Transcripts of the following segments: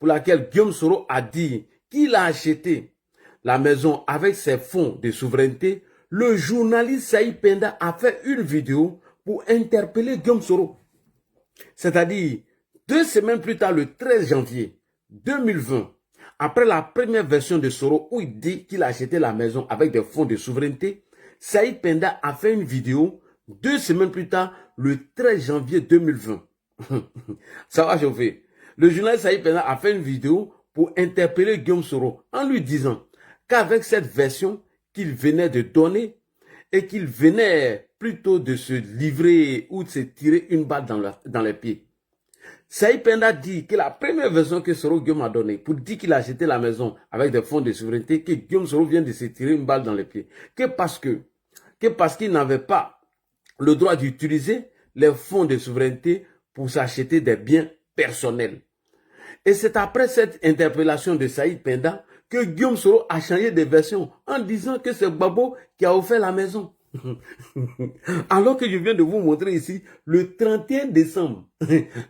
pour laquelle Guillaume Soro a dit qu'il a acheté la maison avec ses fonds de souveraineté, le journaliste Saïd Penda a fait une vidéo pour interpeller Guillaume Soro. C'est-à-dire, 2 semaines plus tard, le 13 janvier 2020, après la première version de Soro où il dit qu'il a acheté la maison avec des fonds de souveraineté, Saïd Penda a fait une vidéo 2 semaines plus tard, le 13 janvier 2020. Ça va chauffer. Le journaliste Saïd Penda a fait une vidéo pour interpeller Guillaume Soro en lui disant qu'avec cette version qu'il venait de donner et qu'il venait plutôt de se livrer ou de se tirer une balle dans les pieds. Saïd Penda dit que la première version que Soro Guillaume a donnée pour dire qu'il a acheté la maison avec des fonds de souveraineté, que Guillaume Soro vient de se tirer une balle dans les pieds. Que parce qu'il n'avait pas le droit d'utiliser les fonds de souveraineté pour s'acheter des biens personnels. Et c'est après cette interpellation de Saïd Penda que Guillaume Soro a changé de version en disant que c'est Gbagbo qui a offert la maison. Alors que je viens de vous montrer ici le 31 décembre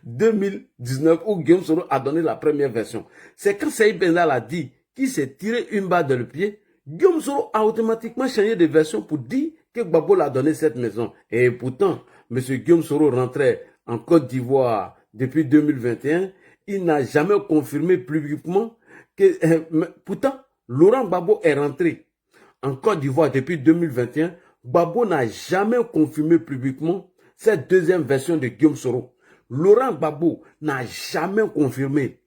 2019 où Guillaume Soro a donné la première version. C'est quand Saïd Penda l'a dit qu'il s'est tiré une balle dans le pied, Guillaume Soro a automatiquement changé de version pour dire que Gbagbo l'a donné cette maison. Et pourtant, M. Guillaume Soro rentrait en Côte d'Ivoire depuis 2021. Il n'a jamais confirmé publiquement que... pourtant, Laurent Gbagbo est rentré en Côte d'Ivoire depuis 2021. Gbagbo n'a jamais confirmé publiquement cette deuxième version de Guillaume Soro. Laurent Gbagbo n'a jamais confirmé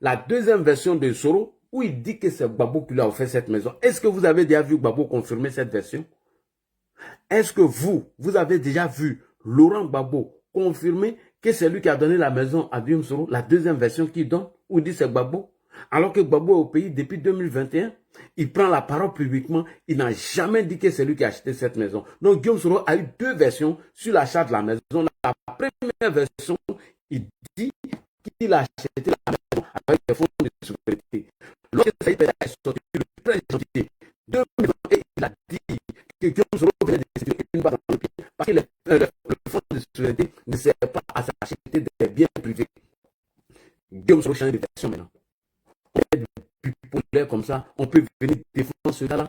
la deuxième version de Soro où il dit que c'est Gbagbo qui lui a offert cette maison. Est-ce que vous avez déjà vu Gbagbo confirmer cette version? Est-ce que vous avez déjà vu Laurent Gbagbo confirmer que c'est lui qui a donné la maison à Guillaume Soro, la deuxième version qu'il donne, où il dit c'est Gbagbo? Alors que Gbagbo est au pays depuis 2021, il prend la parole publiquement, il n'a jamais dit que c'est lui qui a acheté cette maison. Donc Guillaume Soro a eu 2 versions sur l'achat de la maison. La première version, il dit qu'il a acheté la maison avec des fonds de souveraineté. Lorsque Saïd Penda est sorti le 13 janvier 2020, il a dit que Guillaume Soro venait de se tirer une balle dans le pied parce que le fonds de souveraineté ne sert pas à s'acheter des biens privés. Guillaume Soro change de version maintenant. Plus populaire comme ça, on peut venir défendre ce gars-là.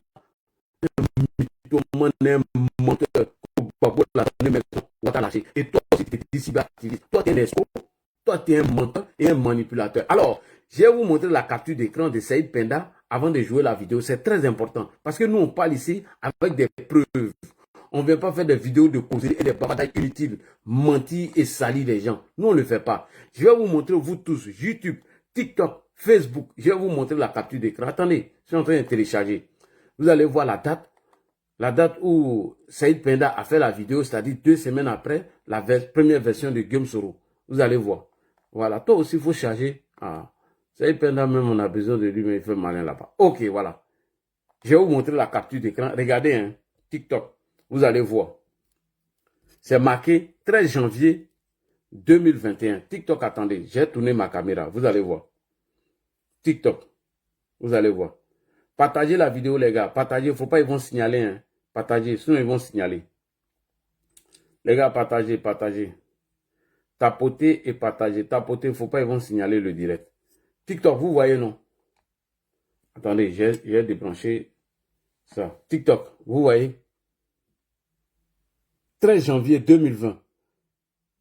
Un menteur, et toi aussi, tu es ici, toi, tu es un escroc, toi, tu es un menteur et un manipulateur. Alors, je vais vous montrer la capture d'écran de Saïd Penda avant de jouer la vidéo. C'est très important parce que nous, on parle ici avec des preuves. On ne vient pas faire des vidéos de causerie et des bavardades inutiles, mentir et salir les gens. Nous, on ne le fait pas. Je vais vous montrer, vous tous, YouTube, TikTok, Facebook. Je vais vous montrer la capture d'écran. Attendez, je suis en train de télécharger. Vous allez voir la date où Saïd Penda a fait la vidéo, c'est-à-dire 2 semaines après la première version de Guillaume Soro. Vous allez voir. Voilà, toi aussi, il faut charger. Ah, Saïd Penda, même, on a besoin de lui, mais il fait malin là-bas. Ok, voilà. Je vais vous montrer la capture d'écran. Regardez, hein, TikTok. Vous allez voir. C'est marqué 13 janvier 2021. TikTok, attendez, j'ai tourné ma caméra. Vous allez voir. TikTok. Vous allez voir. Partagez la vidéo, les gars. Partagez. Il ne faut pas, ils vont signaler. Hein. Partagez. Sinon, ils vont signaler. Les gars, partagez, partagez. Tapotez et partagez. Tapotez. Il ne faut pas, ils vont signaler le direct. TikTok, vous voyez, non? Attendez, j'ai débranché ça. TikTok, vous voyez? 13 janvier 2020.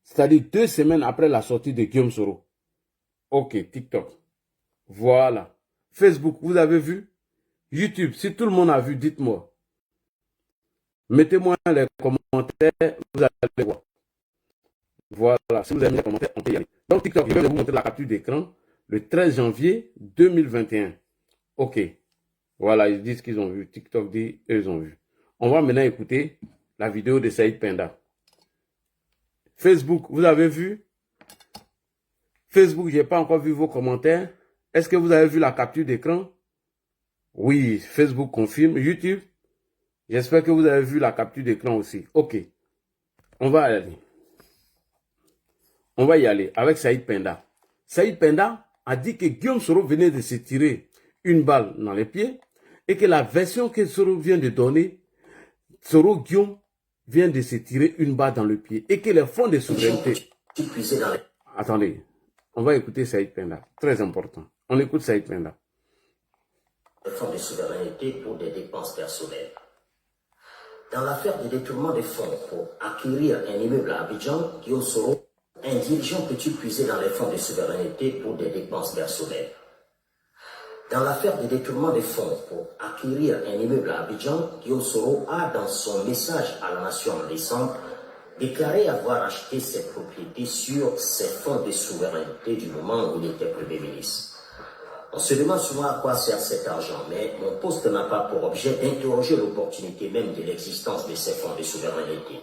C'est-à-dire 2 semaines après la sortie de Guillaume Soro. Ok, TikTok. Voilà. Facebook, vous avez vu? YouTube, si tout le monde a vu, dites-moi. Mettez-moi les commentaires, vous allez voir. Voilà, si vous avez mis les commentaires, on peut y aller. Donc TikTok, je vais vous montrer la capture d'écran le 13 janvier 2021. Ok. Voilà, ils disent qu'ils ont vu. TikTok dit, eux, ils ont vu. On va maintenant écouter la vidéo de Saïd Penda. Facebook, vous avez vu? Facebook, je n'ai pas encore vu vos commentaires. Est-ce que vous avez vu la capture d'écran? Oui, Facebook confirme. YouTube, j'espère que vous avez vu la capture d'écran aussi. Ok, on va aller. On va y aller avec Saïd Penda. Saïd Penda a dit que Guillaume Soro venait de se tirer une balle dans les pieds et que la version que Soro vient de donner, Soro Guillaume vient de se tirer une balle dans le pied et que les fonds de souveraineté... Attendez, On va écouter Saïd Penda. Très important. On écoute Saïd Penda. Les fonds de souveraineté pour des dépenses personnelles. Dans l'affaire du détournement des fonds pour acquérir un immeuble à Abidjan, Guillaume Soro, un dirigeant peut-il puiser dans les fonds de souveraineté pour des dépenses personnelles? Dans l'affaire du détournement des fonds pour acquérir un immeuble à Abidjan, Guillaume Soro a, dans son message à la nation en décembre, déclaré avoir acheté ses propriétés sur ses fonds de souveraineté du moment où il était Premier ministre. On se demande souvent à quoi sert cet argent, mais mon poste n'a pas pour objet d'interroger l'opportunité même de l'existence de ces fonds de souveraineté.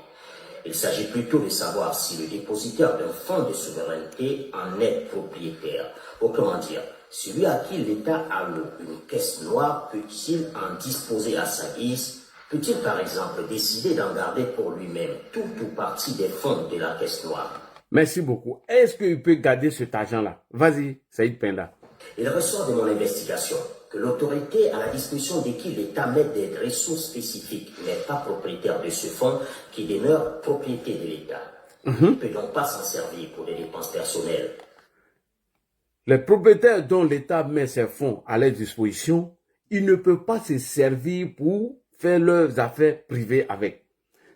Il s'agit plutôt de savoir si le dépositaire d'un fonds de souveraineté en est propriétaire. Autrement dire, celui à qui l'État alloue une caisse noire peut-il en disposer à sa guise? Peut-il par exemple décider d'en garder pour lui-même tout ou partie des fonds de la caisse noire? Merci beaucoup. Est-ce qu'il peut garder cet argent-là? Vas-y, Saïd Penda. Il ressort de mon investigation que l'autorité à la disposition de qui l'État met des ressources spécifiques n'est pas propriétaire de ce fonds qui demeure propriété de l'État. Il ne peut donc pas s'en servir pour des dépenses personnelles. Les propriétaires dont l'État met ses fonds à leur disposition, ils ne peuvent pas se servir pour faire leurs affaires privées avec.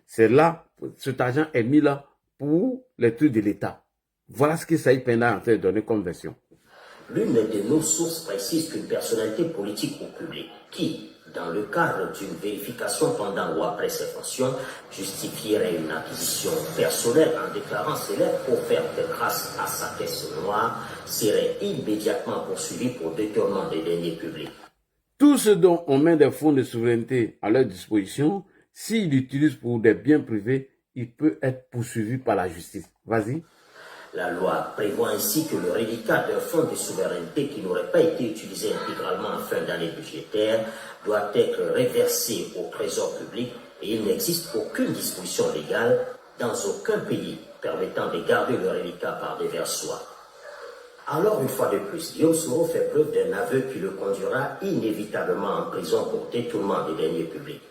C'est là, cet argent est mis là pour les trucs de l'État. Voilà ce que Saïd Penda a en fait donné comme version. L'une de nos sources précise qu'une personnalité politique ou publique qui, dans le cadre d'une vérification pendant ou après ses fonctions, justifierait une acquisition personnelle en déclarant cela offerte grâce à sa caisse noire, serait immédiatement poursuivi pour détournement des deniers publics. Tout ce dont on met des fonds de souveraineté à leur disposition, s'ils l'utilisent pour des biens privés, il peut être poursuivi par la justice. Vas-y. La loi prévoit ainsi que le reliquat d'un fonds de souveraineté qui n'aurait pas été utilisé intégralement en fin d'année budgétaire doit être reversé au trésor public et il n'existe aucune disposition légale dans aucun pays permettant de garder le reliquat par divers soins. Alors, une fois de plus, Guillaume Soro fait preuve d'un aveu qui le conduira inévitablement en prison pour détournement des deniers publics.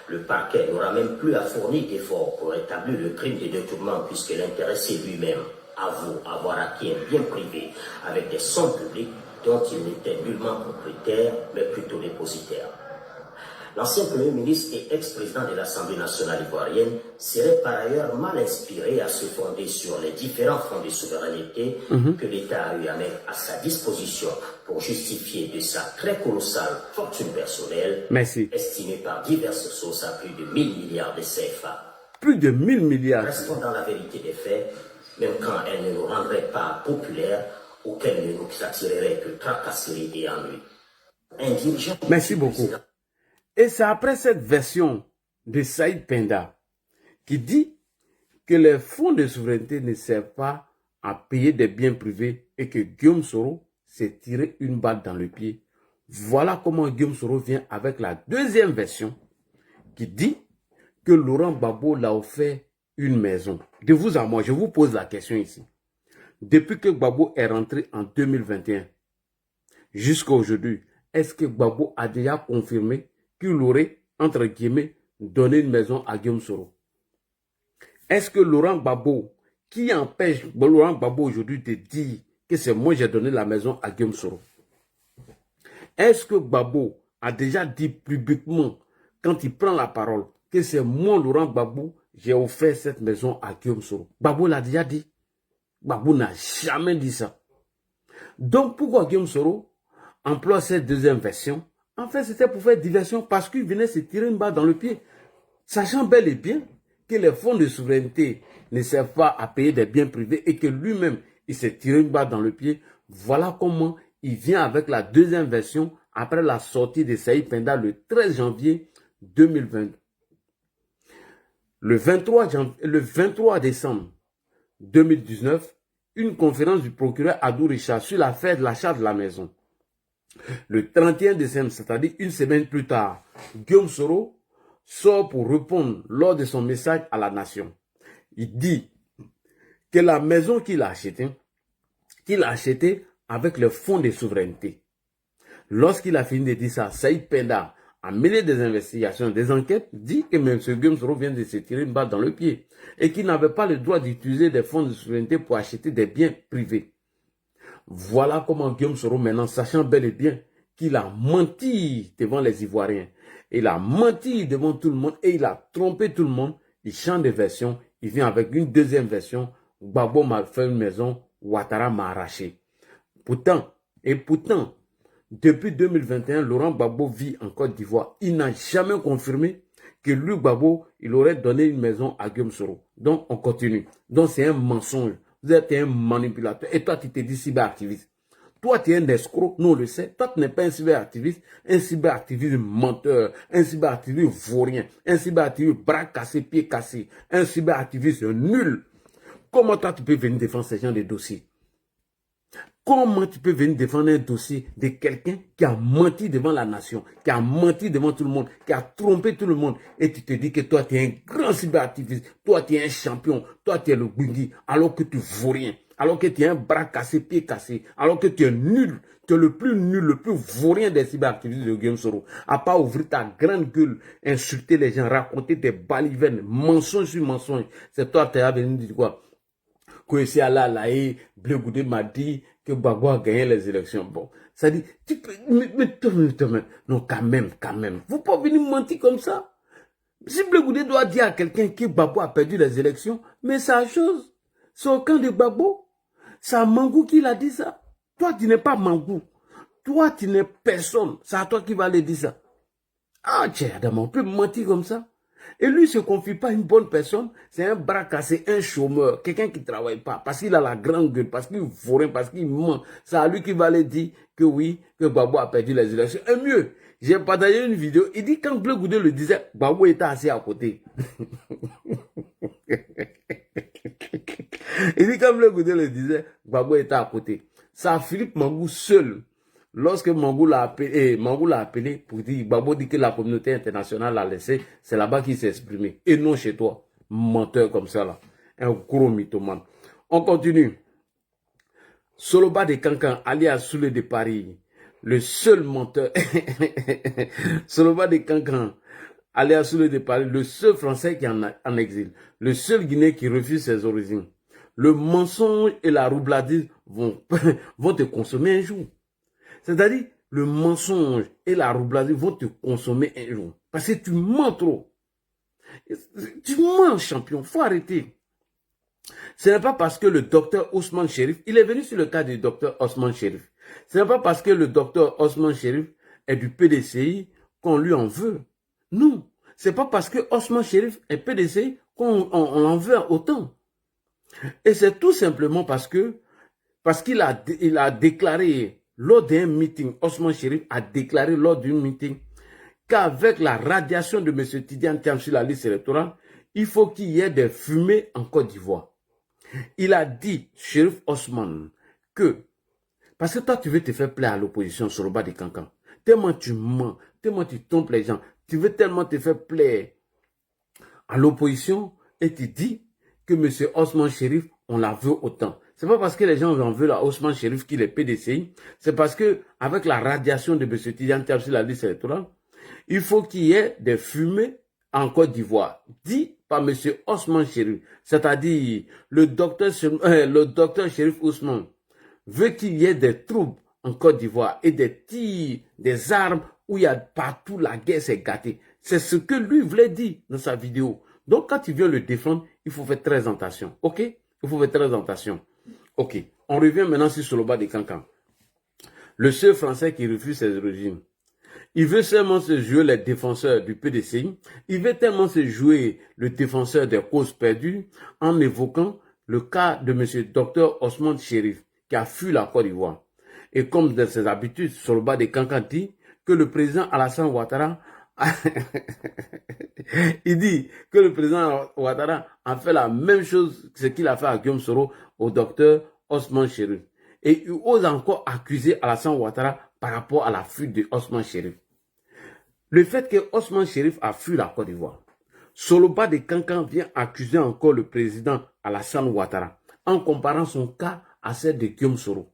Le parquet n'aura même plus à fournir d'efforts pour établir le crime de détournement puisque l'intéressé lui-même avoue avoir acquis un bien privé avec des sommes publiques dont il n'était nullement propriétaire, mais plutôt dépositaire. L'ancien Premier ministre et ex-président de l'Assemblée nationale ivoirienne serait par ailleurs mal inspiré à se fonder sur les différents fonds de souveraineté que l'État a eu à mettre à sa disposition pour justifier de sa très colossale fortune personnelle, estimée par diverses sources à plus de 1000 milliards de CFA. Plus de 1000 milliards. Restons dans la vérité des faits, même quand elle ne nous rendrait pas populaires ou qu'elle ne nous attirerait que tracasserie et ennui. Un dirigeant... Merci beaucoup. Et c'est après cette version de Saïd Penda qui dit que les fonds de souveraineté ne servent pas à payer des biens privés et que Guillaume Soro s'est tiré une balle dans le pied. Voilà comment Guillaume Soro vient avec la deuxième version qui dit que Laurent Gbagbo l'a offert une maison. De vous à moi, je vous pose la question ici. Depuis que Gbagbo est rentré en 2021, jusqu'à aujourd'hui, est-ce que Gbagbo a déjà confirmé qu'il aurait, entre guillemets, donné une maison à Guillaume Soro? Est-ce que Laurent Gbagbo, qui empêche Laurent Gbagbo aujourd'hui de dire que c'est moi qui ai donné la maison à Guillaume Soro? Est-ce que Gbagbo a déjà dit publiquement, quand il prend la parole, que c'est moi, Laurent Gbagbo, j'ai offert cette maison à Guillaume Soro? Gbagbo l'a déjà dit. Gbagbo n'a jamais dit ça. Donc pourquoi Guillaume Soro emploie cette deuxième version? En fait, c'était pour faire diversion parce qu'il venait se tirer une balle dans le pied. Sachant bel et bien que les fonds de souveraineté ne servent pas à payer des biens privés et que lui-même, il s'est tiré une balle dans le pied. Voilà comment il vient avec la deuxième version après la sortie de Saïd Penda le 13 janvier 2020. Le 23 décembre 2019, une conférence du procureur Adou Richard sur l'affaire de l'achat de la maison. Le 31 décembre, c'est-à-dire une semaine plus tard, Guillaume Soro sort pour répondre lors de son message à la nation. Il dit que la maison qu'il a achetée avec le fonds de souveraineté. Lorsqu'il a fini de dire ça, Saïd Penda a mené des investigations, des enquêtes, dit que M. Guillaume Soro vient de se tirer une balle dans le pied et qu'il n'avait pas le droit d'utiliser des fonds de souveraineté pour acheter des biens privés. Voilà comment Guillaume Soro, maintenant, sachant bel et bien qu'il a menti devant les Ivoiriens, il a menti devant tout le monde et il a trompé tout le monde, il change de version, il vient avec une deuxième version. Gbagbo m'a fait une maison, Ouattara m'a arraché. Pourtant, depuis 2021, Laurent Gbagbo vit en Côte d'Ivoire. Il n'a jamais confirmé que lui, Gbagbo, il aurait donné une maison à Guillaume Soro. Donc, on continue. Donc, c'est un mensonge. Vous êtes un manipulateur. Et toi, tu te dis cyberactiviste. Toi, tu es un escroc, nous on le sait. Toi, tu n'es pas un cyberactiviste menteur, un cyberactiviste vaurien, un cyberactiviste bras cassés, pieds cassés, un cyberactiviste nul. Comment toi, tu peux venir défendre ces gens de dossiers? Comment tu peux venir défendre un dossier de quelqu'un qui a menti devant la nation, qui a menti devant tout le monde, qui a trompé tout le monde, et tu te dis que toi, tu es un grand cyberactiviste, toi, tu es un champion, toi, tu es le Gwingui, alors que tu vaux rien, alors que tu es un bras cassé, pied cassé, alors que tu es nul, tu es le plus nul, le plus vaurien des cyberactivistes de Guillaume Soro. À part ouvrir ta grande gueule, insulter les gens, raconter des balivernes, mensonge sur mensonge, c'est toi, tu es venu dire quoi? Que c'est Allah, Blé Goudé m'a dit que Gbagbo a gagné les élections. Bon, ça dit, tu peux, non, quand même. Vous ne pouvez pas venir mentir comme ça. Si Blé Goudé doit dire à quelqu'un que Gbagbo a perdu les élections, mais c'est la chose. C'est au camp de Gbagbo. C'est Mangou qui l'a dit ça. Toi, tu n'es pas Mangou. Toi, tu n'es personne. C'est à toi qui va aller dire ça. Ah, tiens, Adam, on peut mentir comme ça. Et lui, il ne se confie pas à une bonne personne. C'est un bras cassé, un chômeur, quelqu'un qui ne travaille pas, parce qu'il a la grande gueule, parce qu'il vaut rien, parce qu'il ment. C'est à lui qui va aller dire que oui, que Gbagbo a perdu les élections. Et mieux, j'ai partagé une vidéo, il dit quand Blé Goudé le disait, Gbagbo était assis à côté. Il dit quand Blé Goudé le disait, Gbagbo était à côté. C'est à Philippe Mangou seul. Lorsque Mangou l'a appelé pour dire, Gbagbo dit que la communauté internationale l'a laissé, c'est là-bas qu'il s'est exprimé. Et non chez toi. Menteur comme ça là. Un gros mythomane. On continue. Soloba de Cancan, alias Soulé de Paris. Le seul menteur. Soloba de Cancan, alias Soulé de Paris. Le seul Français qui est en exil. Le seul Guinéen qui refuse ses origines. Le mensonge et la roubladise vont te consommer un jour. C'est-à-dire, le mensonge et la roubladise vont te consommer un jour. Parce que tu mens trop. Tu mens, champion. Faut arrêter. Ce n'est pas parce que le docteur Ousmane Chérif, il est venu sur le cas du docteur Ousmane Chérif. Ce n'est pas parce que le docteur Ousmane Chérif est du PDCI qu'on lui en veut. Non. C'est pas parce que Ousmane Chérif est PDCI qu'on en veut autant. Et c'est tout simplement parce qu'il a déclaré lors d'un meeting, Ousmane Chérif a déclaré lors d'un meeting qu'avec la radiation de M. Tidiane Thiam sur la liste électorale, il faut qu'il y ait des fumées en Côte d'Ivoire. Il a dit, Chérif Ousmane, que, parce que toi tu veux te faire plaire à l'opposition sur le bas de Cancan, tellement tu mens, tellement tu trompes les gens, tu veux tellement te faire plaire à l'opposition et tu dis que M. Ousmane Chérif, on la veut autant. C'est pas parce que les gens en veulent à Ousmane Chérif qu'il est PDCI, c'est parce que avec la radiation de M. Tidiane Thiam sur la liste électorale, il faut qu'il y ait des fumées en Côte d'Ivoire, dit par M. Ousmane Chérif, c'est-à-dire le docteur Chérif Ousmane veut qu'il y ait des troupes en Côte d'Ivoire et des tirs, des armes où il y a partout la guerre s'est gâtée. C'est ce que lui voulait dire dans sa vidéo. Donc quand tu viens le défendre, il faut faire très attention, ok? Il faut faire très attention. Ok, on revient maintenant sur Soloba de Cancan. Le seul Français qui refuse ses origines. Il veut seulement se jouer les défenseurs du PDCI. Il veut tellement se jouer le défenseur des causes perdues en évoquant le cas de M. Dr Ousmane Chérif qui a fui la Côte d'Ivoire. Et comme dans ses habitudes, Soloba de Cancan dit que le président Alassane Ouattara il dit que le président Ouattara a fait la même chose que ce qu'il a fait à Guillaume Soro au docteur Ousmane Chérif. Et il ose encore accuser Alassane Ouattara par rapport à la fuite de Ousmane Chérif. Le fait que Ousmane Chérif a fui la Côte d'Ivoire, Soloba de Cancan vient accuser encore le président Alassane Ouattara en comparant son cas à celle de Guillaume Soro.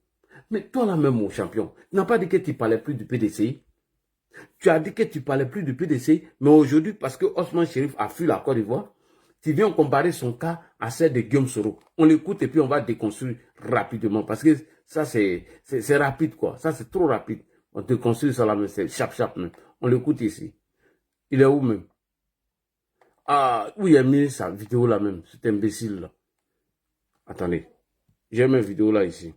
Mais toi là même, mon champion, tu n'as pas dit que tu ne parlais plus du PDCI. Tu as dit que tu ne parlais plus du PDCI, mais aujourd'hui, parce que Ousmane Chérif a fui la Côte d'Ivoire, tu viens comparer son cas à celle de Guillaume Soro. On l'écoute et puis on va déconstruire rapidement parce que Ça, c'est rapide, quoi. Ça, c'est trop rapide. On te construit ça là, mais c'est chap même. On l'écoute ici. Il est où même? Ah, où il a mis sa vidéo là même, cet imbécile là. Attendez. J'ai mes vidéos là ici.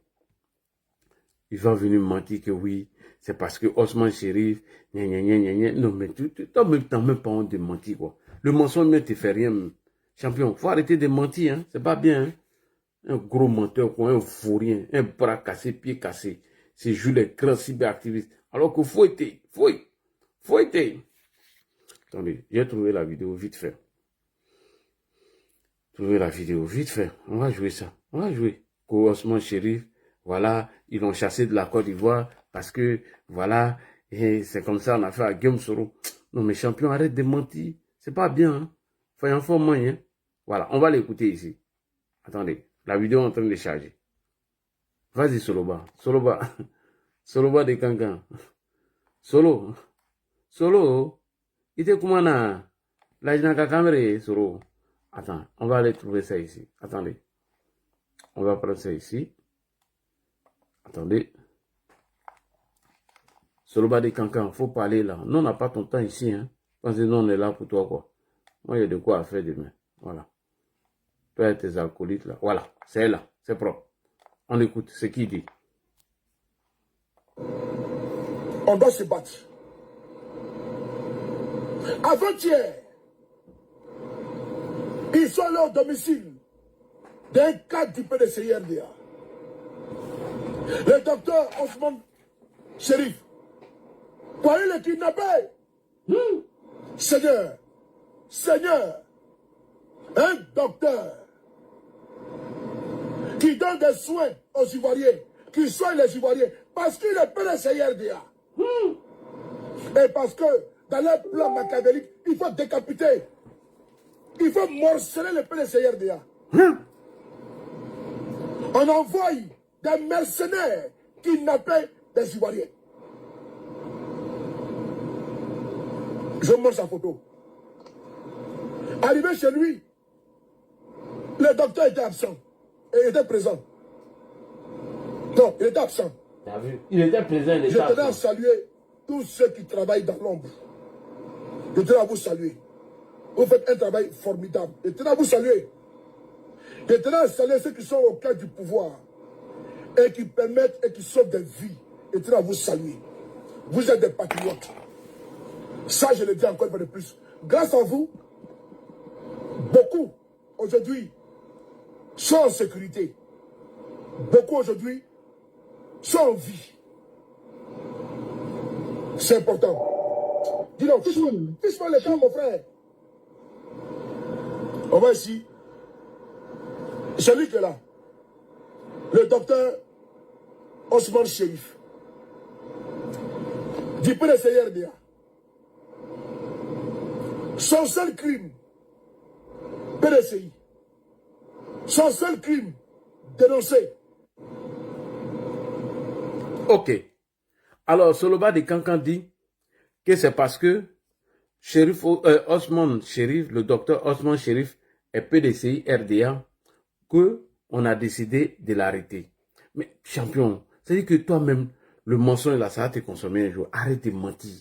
Il va venir me mentir que oui, c'est parce que Osman Chérif, gna gna gna gna gna. Non, mais tu n'as même pas honte de mentir, quoi. Le mensonge ne te fait rien. Champion, faut arrêter de mentir, hein. C'est pas bien, hein. Un gros menteur, quoi, un vaurien, un bras cassé, pied cassé. C'est juste les grands cyberactivistes. Alors que faut être. Attendez, j'ai trouvé la vidéo vite fait. On va jouer ça. On va jouer. Osman Chérif, voilà, ils l'ont chassé de la Côte d'Ivoire parce que, voilà, et c'est comme ça on a fait à Guillaume Soro. Non mais champion, arrête de mentir. C'est pas bien, hein. Faut un fort moyen. Voilà, on va l'écouter ici. Attendez, la vidéo est en train de charger. Vas-y Soloba. Soloba de Kankan. Solo. Il était comment là? Là, je n'ai qu'à caméra, Solo. Attends, on va aller trouver ça ici. Attendez. On va prendre ça ici. Attendez. Soloba de Kankan, faut parler là. Nous, on n'a pas ton temps ici, hein. Parce que nous, on est là pour toi, quoi. Moi, il y a de quoi faire demain. Voilà. Toi et tes alcooliques là. Voilà. C'est là. C'est propre. On écoute ce qu'il dit. On doit se battre. Avant-hier, ils sont allés au domicile d'un cadre du PDCIRDA. Le docteur Osman Chérif. Pour aller le kidnapper. Seigneur, un docteur qui donne des soins aux Ivoiriens, qui soigne les Ivoiriens, parce qu'il est PDCIRDA. Et parce que dans leur plan machiavélique, il faut décapiter. Il faut morceler le PDCIRDA. On envoie des mercenaires qui n'appellent des Ivoiriens. Je montre sa photo. Arrivé chez lui, le docteur était absent. Et il était présent. Non, il était absent. T'as vu? Il était présent, il était absent. Je tenais à saluer tous ceux qui travaillent dans l'ombre. Je tenais à vous saluer. Vous faites un travail formidable. Je tenais à vous saluer. Je tenais à saluer ceux qui sont au cœur du pouvoir et qui permettent et qui sauvent des vies. Je tenais à vous saluer. Vous êtes des patriotes. Ça, je le dis encore une fois de plus. Grâce à vous, beaucoup aujourd'hui sont en sécurité. Beaucoup aujourd'hui sont en vie. C'est important. Dis donc, touche-moi le camp, mon frère. On va ici. Celui qui est là. Le docteur Osman Chérif. Du PDCIRDA. Son seul crime, PDCI. Son seul crime, dénoncé. Ok. Alors, Soloba de Kankan dit que c'est parce que Osman Chérif, le docteur Osman Chérif est PDCI RDA que on a décidé de l'arrêter. Mais champion, c'est-à-dire que toi-même, le mensonge là, ça va te consommer un jour. Arrête de mentir.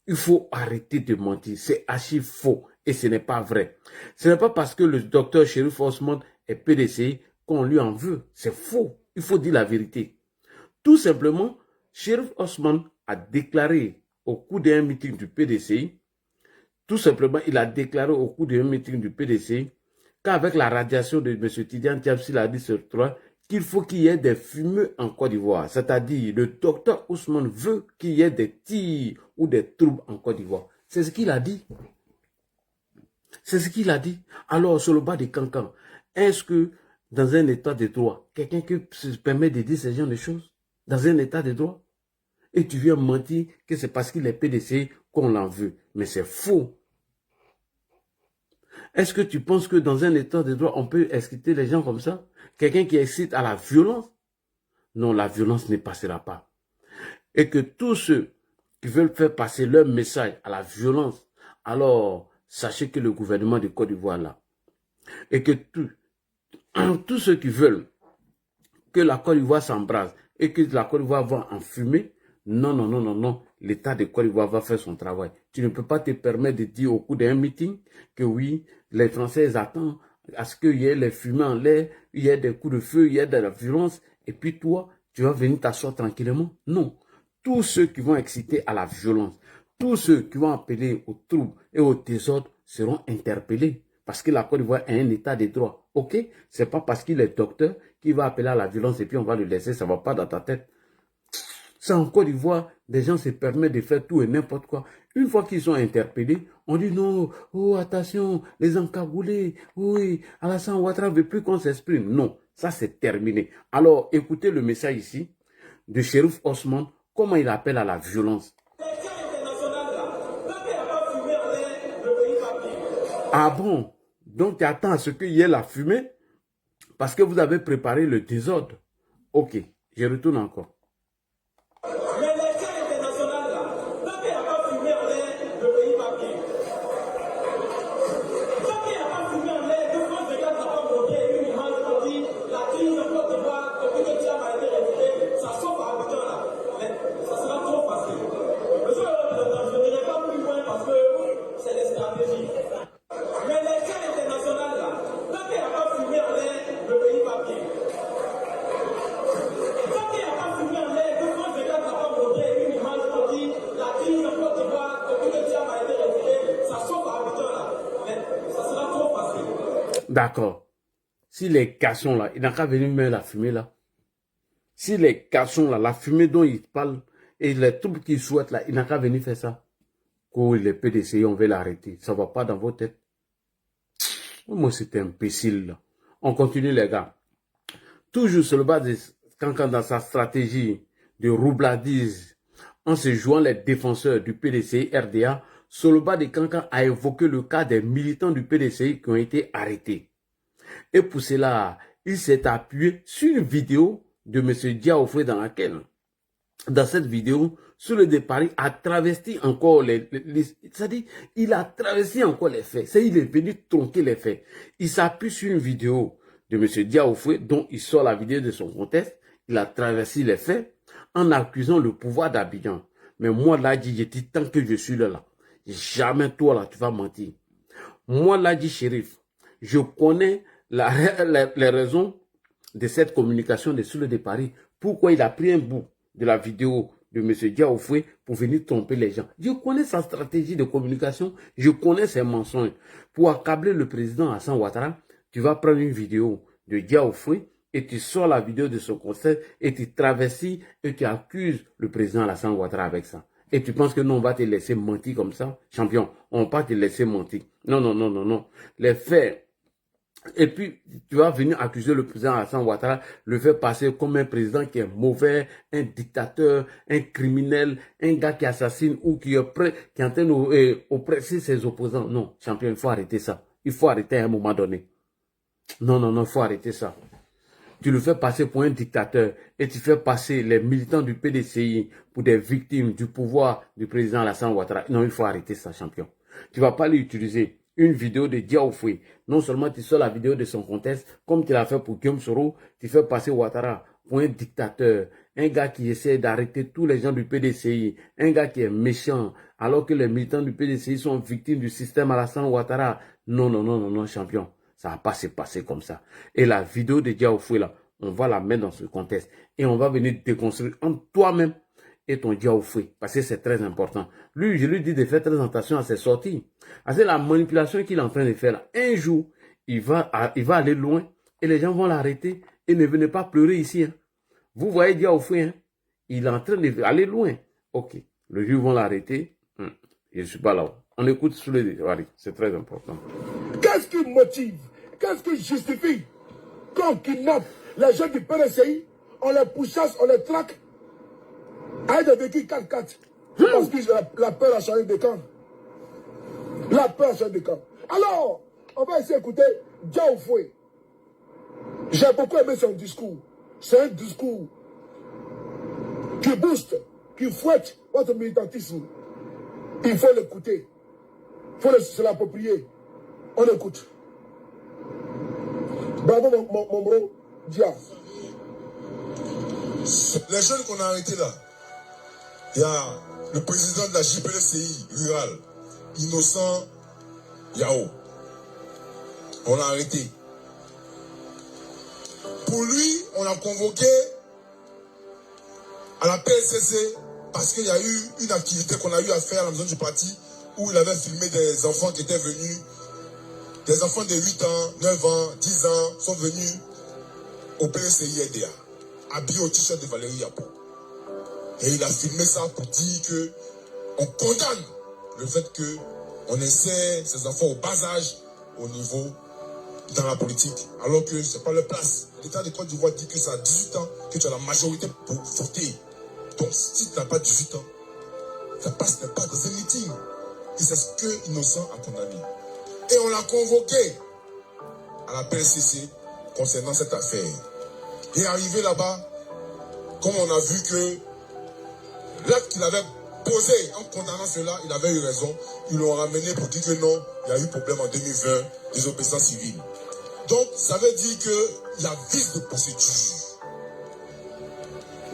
Il faut arrêter de mentir. C'est archi faux et ce n'est pas vrai. Ce n'est pas parce que le docteur Chérif Osman est PDCI qu'on lui en veut. C'est faux. Il faut dire la vérité. Tout simplement, Chérif Osman a déclaré au cours d'un meeting du PDCI, il a déclaré au cours d'un meeting du PDCI qu'avec la radiation de M. Tidiane Tiamsi l'a dit sur 3, qu'il faut qu'il y ait des fumeux en Côte d'Ivoire. C'est-à-dire, le docteur Ousmane veut qu'il y ait des tirs ou des troubles en Côte d'Ivoire. C'est ce qu'il a dit. C'est ce qu'il a dit. Alors, sur le bas de Kankan, est-ce que dans un état de droit, quelqu'un qui se permet de dire ce genre de choses, dans un état de droit, et tu viens mentir que c'est parce qu'il est PDC qu'on l'en veut. Mais c'est faux. Est-ce que tu penses que dans un état de droit, on peut exciter les gens comme ça? Quelqu'un qui excite à la violence? Non, la violence ne passera pas. Et que tous ceux qui veulent faire passer leur message à la violence, alors sachez que le gouvernement de Côte d'Ivoire là, et que tous ceux qui veulent que la Côte d'Ivoire s'embrase, et que la Côte d'Ivoire va en fumer, non, non, non, non, non. L'État de Côte d'Ivoire va faire son travail. Tu ne peux pas te permettre de dire au cours d'un meeting que oui, les Français attendent à ce qu'il y ait les fumées en l'air, il y ait des coups de feu, il y ait de la violence, et puis toi, tu vas venir t'asseoir tranquillement. Non. Tous ceux qui vont exciter à la violence, tous ceux qui vont appeler aux troubles et au désordre seront interpellés. Parce que la Côte d'Ivoire est un état de droit. Ok? C'est pas parce qu'il est docteur qu'il va appeler à la violence et puis on va le laisser, ça va pas dans ta tête. Ça, en Côte d'Ivoire, des gens se permettent de faire tout et n'importe quoi. Une fois qu'ils sont interpellés, on dit non, oh attention, les encagoulés, oui, Alassane Ouattara ne veut plus qu'on s'exprime. Non, ça c'est terminé. Alors, écoutez le message ici de Chérif Osman, comment il appelle à la violence. Ah bon? Donc tu attends à ce qu'il y ait la fumée parce que vous avez préparé le désordre. Ok, je retourne encore. D'accord. Si les garçons là, il n'a qu'à venir mettre la fumée là. Si les garçons là, la fumée dont ils parlent et les troubles qu'ils souhaitent là, il n'a qu'à venir faire ça. Quand les PDCI, on veut l'arrêter. Ça ne va pas dans vos têtes. Moi, c'est imbécile là. On continue les gars. Toujours sur le bas de Kankan dans sa stratégie de roubladise, en se jouant les défenseurs du PDCI RDA, Soloba de Kankan a évoqué le cas des militants du PDCI qui ont été arrêtés. Et pour cela, il s'est appuyé sur une vidéo de M. Diaoufé dans laquelle, dans cette vidéo, Soulé de Paris a travesti encore c'est-à-dire, il a travesti encore les faits. C'est il est venu tronquer les faits. Il s'appuie sur une vidéo de M. Diaoufé dont il sort la vidéo de son contexte. Il a traversé les faits en accusant le pouvoir d'Abidjan. Mais moi, là, j'ai dit, tant que je suis là, jamais toi, là, tu vas mentir. Moi, là, dit Chérif, je connais les raisons de cette communication de Soulé de Paris. Pourquoi il a pris un bout de la vidéo de M. Diaoufé pour venir tromper les gens. Je connais sa stratégie de communication, je connais ses mensonges. Pour accabler le président Alassane Ouattara, tu vas prendre une vidéo de Diaoufé et tu sors la vidéo de son conseil et tu traverses et tu accuses le président Alassane Ouattara avec ça. Et tu penses que nous, on va te laisser mentir comme ça? Champion, on ne va pas te laisser mentir. Non, non, non, non, non. Les faits. Et puis, tu vas venir accuser le président Alassane Ouattara, le faire passer comme un président qui est mauvais, un dictateur, un criminel, un gars qui assassine ou qui est en train d'oppresser ses opposants. Non, champion, il faut arrêter ça. Il faut arrêter à un moment donné. Non, non, non, il faut arrêter ça. Tu le fais passer pour un dictateur et tu fais passer les militants du PDCI pour des victimes du pouvoir du président Alassane Ouattara. Non, il faut arrêter ça, champion. Tu ne vas pas l'utiliser. Une vidéo de Diaoufé. Non seulement tu sors la vidéo de son contexte, comme tu l'as fait pour Guillaume Soro, tu fais passer Ouattara pour un dictateur, un gars qui essaie d'arrêter tous les gens du PDCI, un gars qui est méchant, alors que les militants du PDCI sont victimes du système Alassane Ouattara. Non, non, non, non, non, champion. Ça va pas se passer comme ça. Et la vidéo de Diaoufé là, on va la mettre dans ce contexte. Et on va venir déconstruire entre toi-même et ton Diaoufé. Parce que c'est très important. Lui, je lui dis de faire très attention à ses sorties. Parce que la manipulation qu'il est en train de faire là, un jour, il va aller loin et les gens vont l'arrêter. Et ne venez pas pleurer ici. Hein. Vous voyez Diaoufé, hein? Il est en train d'aller loin. Ok. Le jour où ils vont l'arrêter, je ne suis pas là. On écoute sous les détails. C'est très important. Qu'est-ce qui motive? Qu'est-ce qui justifie qu'on kidnappe les gens du PDCI, on les pourchasse, on les traque avec des véhicules 4x4 parce que la peur a changé de camp. La peur a changé de camp. Alors, on va essayer d'écouter Diaoufé. J'ai beaucoup aimé son discours. C'est un discours qui booste, qui fouette votre militantisme. Il faut l'écouter. Il faut se l'approprier. On écoute. Bravo mon bro, Dia. Les jeunes qu'on a arrêtés là, il y a le président de la JPLCI rurale, Innocent Yao. On l'a arrêté. Pour lui, on l'a convoqué à la PSCC parce qu'il y a eu une activité qu'on a eu à faire à la maison du parti où il avait filmé des enfants qui étaient venus, des enfants de 8 ans, 9 ans, 10 ans sont venus au PSCI RDA, habillés au t-shirt de Valérie Yapo. Et il a filmé ça pour dire que on condamne le fait qu'on essaie ces enfants au bas âge au niveau dans la politique, alors que ce n'est pas leur place. L'État de Côte d'Ivoire dit que c'est à 18 ans que tu as la majorité pour voter. Donc si tu n'as pas 18 ans, ça passe pas dans un meeting. Et c'est ce que Innocent a condamné. Et on l'a convoqué à la PSCC concernant cette affaire. Et arrivé là-bas, comme on a vu que l'acte qu'il avait posé en condamnant cela, il avait eu raison. Ils l'ont ramené pour dire que non, il y a eu problème en 2020, désobéissance civile. Donc, ça veut dire qu'il y a vice de procédure.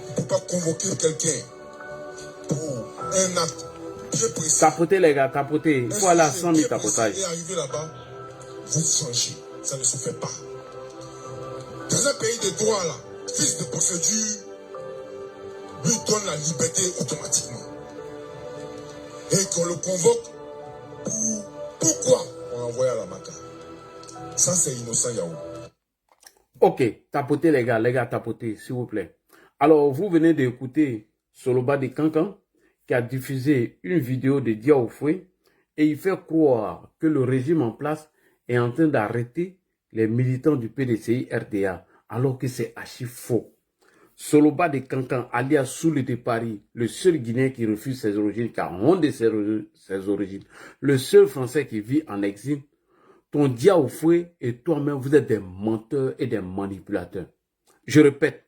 On ne peut pas convoquer quelqu'un pour un acte bien précis. Tapotez les gars, tapotez. Il faut aller à 100 000 tapotages. Et arriver là-bas, vous changez. Ça ne se fait pas. Dans un pays de droit, là, vice de procédure lui donne la liberté automatiquement. Et qu'on le convoque pourquoi on l'envoie à la Maca. Ça, c'est Innocent Yao. Ok, tapotez les gars, tapotez, s'il vous plaît. Alors, vous venez d'écouter Soloba de Cancan, qui a diffusé une vidéo de Diao Foué, et il fait croire que le régime en place est en train d'arrêter les militants du PDCI RDA, alors que c'est archi faux. Soloba de Cancan, alias Soule de Paris, le seul Guinéen qui refuse ses origines, qui a honte de ses origines, le seul Français qui vit en exil, ton Diao Foué et toi-même, vous êtes des menteurs et des manipulateurs. Je répète,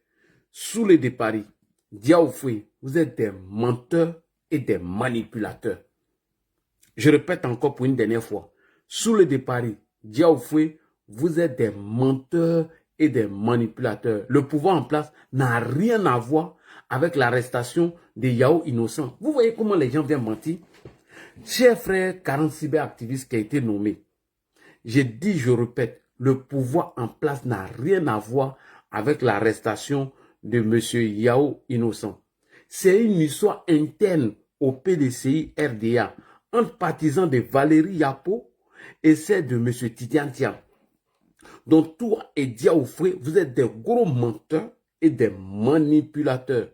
Soule de Paris, Diao Foué, vous êtes des menteurs et des manipulateurs. Je répète encore pour une dernière fois, Soule de Paris, Diao Foué, vous êtes des menteurs et des manipulateurs. Le pouvoir en place n'a rien à voir avec l'arrestation de Yao Innocent. Vous voyez comment les gens viennent mentir? Cher frère, 40 cyberactivistes qui a été nommé. J'ai dit, je répète, le pouvoir en place n'a rien à voir avec l'arrestation de M. Yao Innocent. C'est une histoire interne au PDCI RDA entre partisans de Valérie Yapo et celle de M. Tidiane Thiam. Donc, toi et Diao Foué, vous êtes des gros menteurs et des manipulateurs.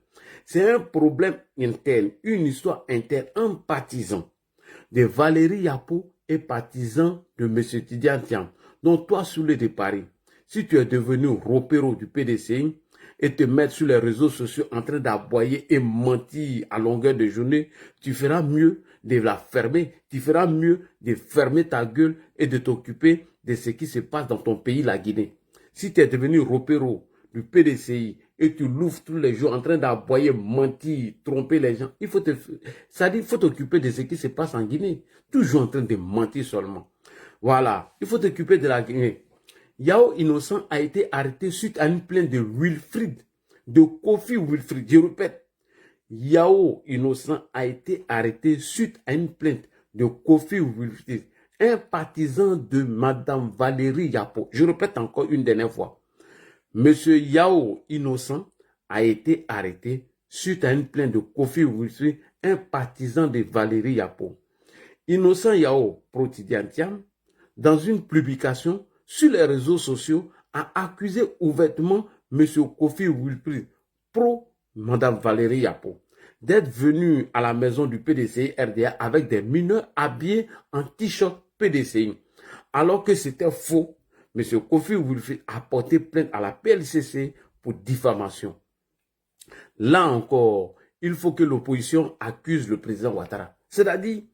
C'est un problème interne, une histoire interne, un partisan de Valérie Yapo et partisan de M. Tidiane Thiam. Donc, toi, Soule de Paris, si tu es devenu ropéro du PDCI et te mettre sur les réseaux sociaux en train d'aboyer et mentir à longueur de journée, tu feras mieux de la fermer. Tu feras mieux de fermer ta gueule et de t'occuper de ce qui se passe dans ton pays, la Guinée. Si tu es devenu ropéro du PDCI et tu l'ouvres tous les jours en train d'aboyer, mentir, tromper les gens, il faut t'occuper de ce qui se passe en Guinée. Toujours en train de mentir seulement. Voilà, il faut t'occuper de la Guinée. Yao Innocent a été arrêté suite à une plainte de Wilfried, de Kofi Wilfried. Je répète, Yao Innocent a été arrêté suite à une plainte de Kofi Wilfried, un partisan de Madame Valérie Yapo. Je répète encore une dernière fois. Monsieur Yao Innocent a été arrêté suite à une plainte de Kofi Wilfried, un partisan de Valérie Yapo. Innocent Yao, pro-Tidiane Thiam, dans une publication sur les réseaux sociaux, a accusé ouvertement M. Kofi Wilfried, pro-Madame Valérie Yapo, d'être venu à la maison du PDCI RDA avec des mineurs habillés en t-shirt PDCI. Alors que c'était faux, M. Kofi Wilfried a porté plainte à la PLCC pour diffamation. Là encore, il faut que l'opposition accuse le président Ouattara. C'est-à-dire,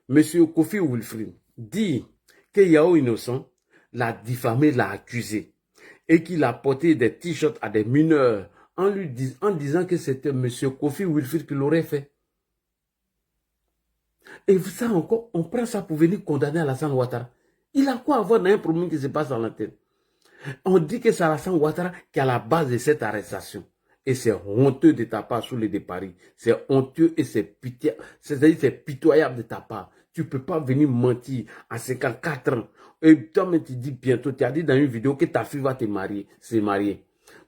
M. Kofi Wilfried dit que Yao Innocent l'a diffamé, l'a accusé et qu'il a porté des t-shirts à des mineurs en disant que c'était M. Kofi Wilfried qui l'aurait fait. Et ça encore, on prend ça pour venir condamner Alassane Ouattara. Il a quoi à voir dans un problème qui se passe dans l'antenne? On dit que c'est Alassane Ouattara qui est à la base de cette arrestation. Et c'est honteux de ta part, Soulé de Paris. C'est honteux et c'est pitoyable de ta part. Tu ne peux pas venir mentir à 54 ans. Et toi-même, tu dis bientôt, tu as dit dans une vidéo que ta fille va te marier, se marier.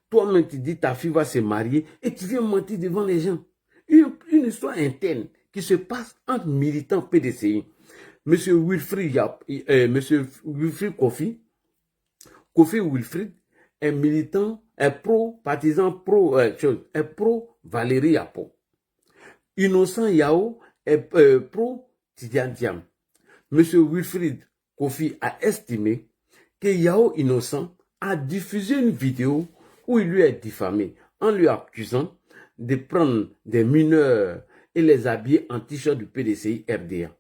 Toi-même, tu dis ta fille va se marier et tu viens mentir devant les gens. Une histoire interne qui se passe entre militants PDCI. Monsieur Wilfried Kofi Wilfried est militant, est pro-partisan, est pro-Valérie Yapo. Innocent Yao est pro-Tidiane Diam. Monsieur Wilfried Kofi a estimé que Yao Innocent a diffusé une vidéo où il lui est diffamé en lui accusant de prendre des mineurs et les habiller en t-shirt du PDCI RDA.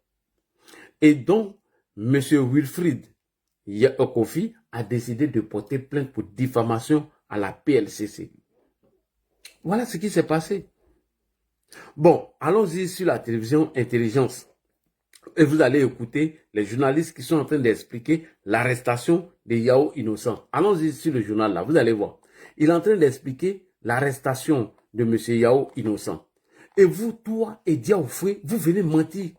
Et donc, M. Wilfried Kofi a décidé de porter plainte pour diffamation à la PLCC. Voilà ce qui s'est passé. Bon, allons-y sur la télévision Intelligence. Et vous allez écouter les journalistes qui sont en train d'expliquer l'arrestation de Yao Innocent. Allons-y sur le journal là, vous allez voir. Il est en train d'expliquer l'arrestation de M. Yao Innocent. Et vous, toi et Diaoufé, vous venez mentir.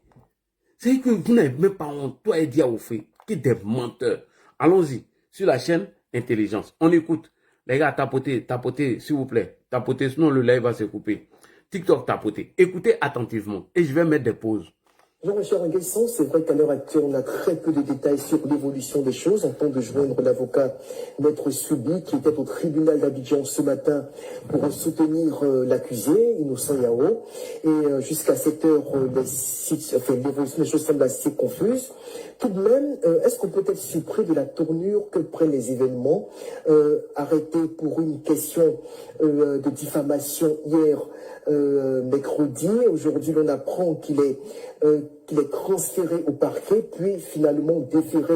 C'est que vous n'avez même pas honte, toi et Diaoufé, qui des menteurs. Allons-y sur la chaîne Intelligence. On écoute. Les gars, tapotez, s'il vous plaît. Tapotez, sinon le live va se couper. TikTok, tapotez. Écoutez attentivement et je vais mettre des pauses. Jean-Richard Nguesson, c'est vrai qu'à l'heure actuelle, on a très peu de détails sur l'évolution des choses. On tente de joindre l'avocat Maître Soubi, qui était au tribunal d'Abidjan ce matin pour soutenir l'accusé, Innocent Yao. Et jusqu'à cette heure, l'évolution des choses semble assez confuse. Tout de même, est-ce qu'on peut être surpris de la tournure que prennent les événements? Arrêté pour une question de diffamation hier, mercredi. Aujourd'hui, on apprend qu'il est transféré au parquet, puis finalement déféré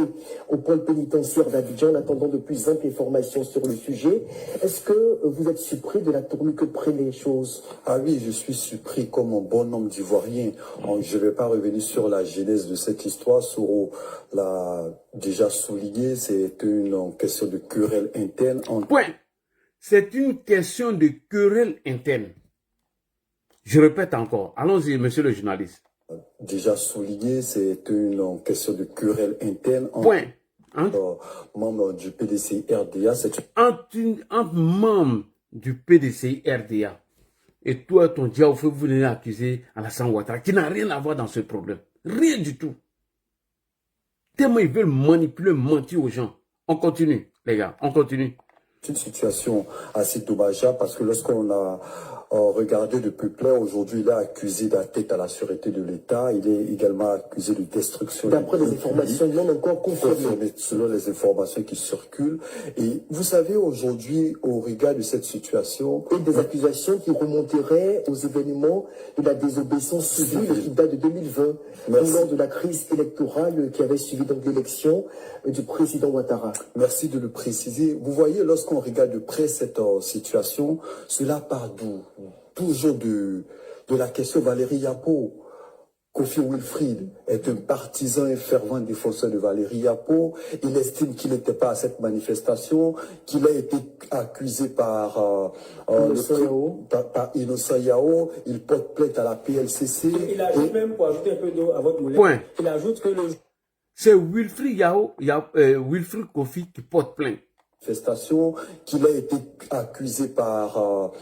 au pôle pénitentiaire d'Abidjan en attendant de plus amples informations sur le sujet. Est-ce que vous êtes surpris de la tournure que prennent les choses? Ah oui, je suis surpris comme un bon homme d'ivoirien. Je ne vais pas revenir sur la genèse de cette histoire. Soro l'a déjà souligné, c'est une question de querelle interne. Point. C'est une question de querelle interne. Je répète encore. Allons-y, monsieur le journaliste. Déjà souligné, c'est une question de querelle interne. Point. Membre du PDCI RDA. Entre membres du PDCI RDA et toi, ton Diaoufé, vous venez accuser Alassane Ouattara, qui n'a rien à voir dans ce problème. Rien du tout. Tellement ils veulent manipuler, mentir aux gens. On continue, les gars, on continue. C'est une situation assez dommageable parce que lorsqu'on a regardé de plus près, aujourd'hui il est accusé d'atteinte à la sûreté de l'État, il est également accusé de destruction. D'après les informations non encore confirmées. Selon les informations qui circulent. Et vous savez, aujourd'hui, au regard de cette situation... Et des accusations qui remonteraient aux événements de la désobéissance civile qui date de 2020, lors de la crise électorale qui avait suivi donc l'élection du président Ouattara. Merci de le préciser. Vous voyez, lorsqu'on regarde de près cette situation, cela part d'où? Toujours de la question Valérie Yapo. Kofi Wilfried est un partisan et fervent défenseur de Valérie Yapo. Il estime qu'il n'était pas à cette manifestation, qu'il a été accusé par Innocent Yao. Il porte plainte à la PLCC. Il ajoute même, pour ajouter un peu d'eau à votre moulin, Point. Il ajoute que c'est Wilfried Wilfried Kofi qui porte plainte. Manifestation, qu'il a été accusé par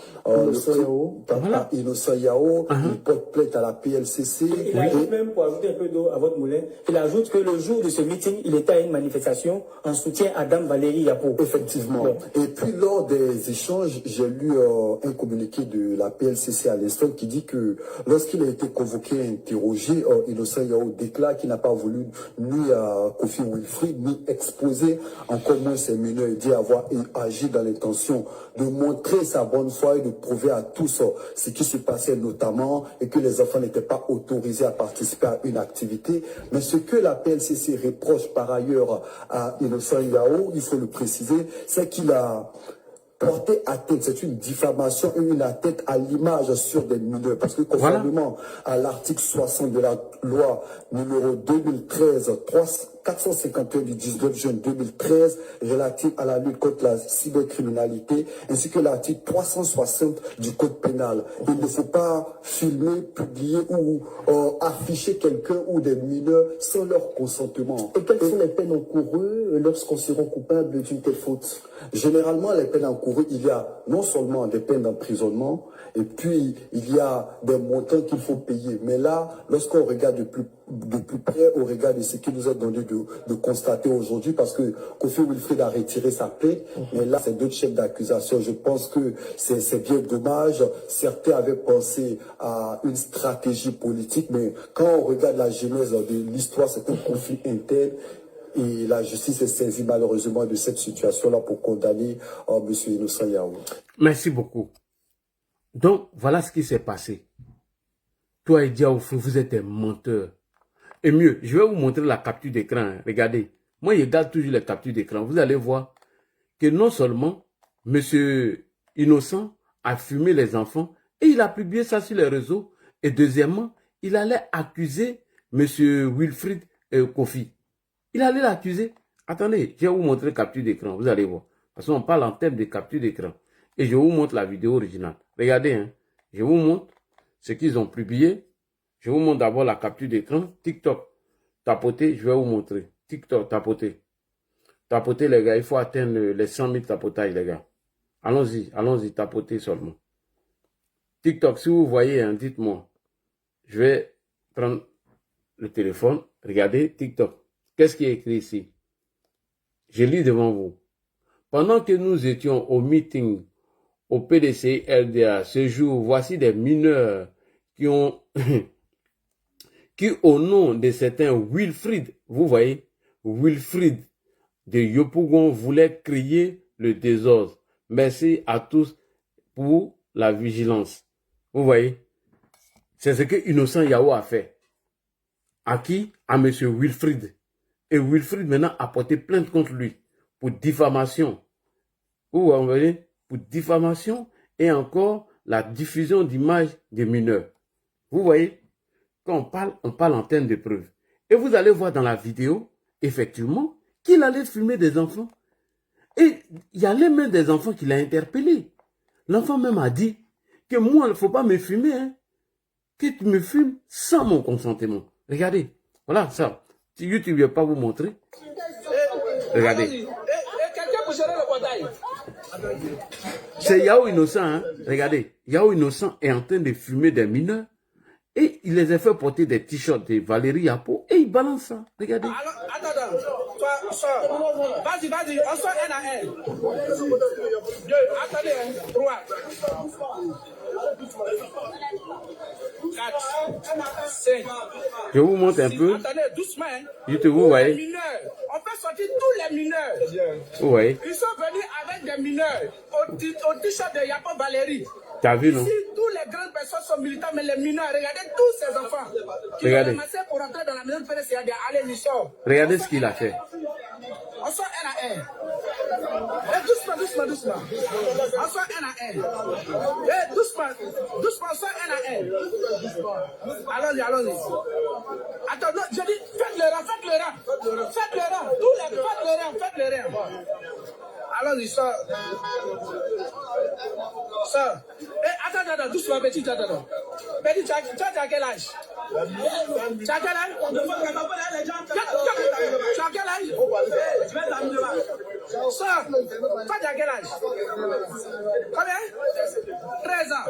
Innocent Yao, il porte plainte à la PLCC. Il ajoute même, pour ajouter un peu d'eau à votre moulin, il ajoute que le jour de ce meeting, il était à une manifestation en soutien à Dame Valérie Yapo. Effectivement. Bon. Et puis lors des échanges, j'ai lu un communiqué de la PLCC à l'instant qui dit que lorsqu'il a été convoqué et interrogé, Innocent Yao déclare qu'il n'a pas voulu ni à Kofi Wilfried ni exposer encore moins ses mineurs et dit avoir agi dans l'intention de montrer sa bonne foi et de prouver à tous ce qui se passait notamment et que les enfants n'étaient pas autorisés à participer à une activité. Mais ce que la PLCC reproche par ailleurs à Innocent Yao, il faut le préciser, c'est qu'il a porté atteinte, c'est une diffamation et une atteinte à l'image sur des mineurs. Parce que conformément à l'article 60 de la loi numéro 2013-3 451 du 19 juin 2013 relative à la lutte contre la cybercriminalité, ainsi que l'article 360 du code pénal. Il ne faut pas filmer, publier ou afficher quelqu'un ou des mineurs sans leur consentement. Et quelles sont les peines encourues lorsqu'on se rend coupable d'une telle faute? Généralement, les peines encourues, il y a non seulement des peines d'emprisonnement, et puis il y a des montants qu'il faut payer. Mais là, lorsqu'on regarde de plus près, au regard de ce qui nous a donné de constater aujourd'hui, parce que Kofi Wilfried a retiré sa plainte, mais là, c'est d'autres chefs d'accusation. Je pense que c'est bien dommage. Certains avaient pensé à une stratégie politique, mais quand on regarde la genèse de l'histoire, c'est un conflit interne. Et la justice est saisie malheureusement de cette situation-là pour condamner M. Innocent Yao. Merci beaucoup. Donc, voilà ce qui s'est passé. Toi et Diaoufou, vous êtes un menteur. Et mieux, je vais vous montrer la capture d'écran. Hein. Regardez, moi, je regarde toujours les captures d'écran. Vous allez voir que non seulement M. Innocent a fumé les enfants et il a publié ça sur les réseaux. Et deuxièmement, il allait accuser M. Wilfried Kofi. Il allait l'accuser. Attendez, je vais vous montrer la capture d'écran. Vous allez voir. Parce qu'on parle en termes de capture d'écran. Et je vous montre la vidéo originale. Regardez, hein. Je vous montre ce qu'ils ont publié. Je vous montre d'abord la capture d'écran. TikTok. Tapotez, je vais vous montrer. TikTok, tapotez. Tapotez, les gars. Il faut atteindre les 100 000 tapotages, les gars. Allons-y, tapotez seulement. TikTok, si vous voyez, hein, dites-moi. Je vais prendre le téléphone. Regardez, TikTok. Qu'est-ce qui est écrit ici? Je lis devant vous. Pendant que nous étions au meeting au PDC LDA ce jour, voici des mineurs qui ont qui au nom de certains Wilfried, vous voyez, Wilfried de Yopougon voulait créer le désordre. Merci à tous pour la vigilance. Vous voyez, c'est ce que Innocent Yao a fait. À qui? À M. Wilfried. Et Wilfried maintenant a porté plainte contre lui pour diffamation. Vous voyez, pour diffamation et encore la diffusion d'images des mineurs. Vous voyez, quand on parle en termes de preuves. Et vous allez voir dans la vidéo, effectivement, qu'il allait filmer des enfants. Et il y a les mains des enfants qu'il a interpellés. L'enfant même a dit que moi, il ne faut pas me filmer, hein, que tu me filmes sans mon consentement. Regardez, voilà ça. Si YouTube ne veut pas vous montrer, regardez. C'est Yao Innocent, hein? Regardez. Yao Innocent est en train de fumer des mineurs et il les a fait porter des t-shirts de Valérie Yapo et il balance ça. Regardez. Attends. Vas-y, on sort un à un. Deux, attendez, 3. 4, 5. Je vous montre un peu. Attendez, doucement. YouTube, vous voyez. Mineurs. On peut sortir tous les mineurs. Vous voyez. Ils sont venus avec des mineurs au t-shirt de Yapo Valérie. T'as vu, non? Ici, tous les grandes personnes sont militants, mais les mineurs, regardez tous ces enfants qui ont ramassé pour entrer dans la maison de PDC. Allez, ils sortent. Regardez ce qu'il a fait. On sort un à un. Doucement. On sort un à un. Doucement, on sort un à un. Allons-y. Attends, non, je dis, faites le rang. Faites le rang. Allons-y, sort. Attends, doucement, petit, attends. Petit, tu as quel âge? Tu as quel âge? Sors, toi tu as quel âge? Combien? 13 ans.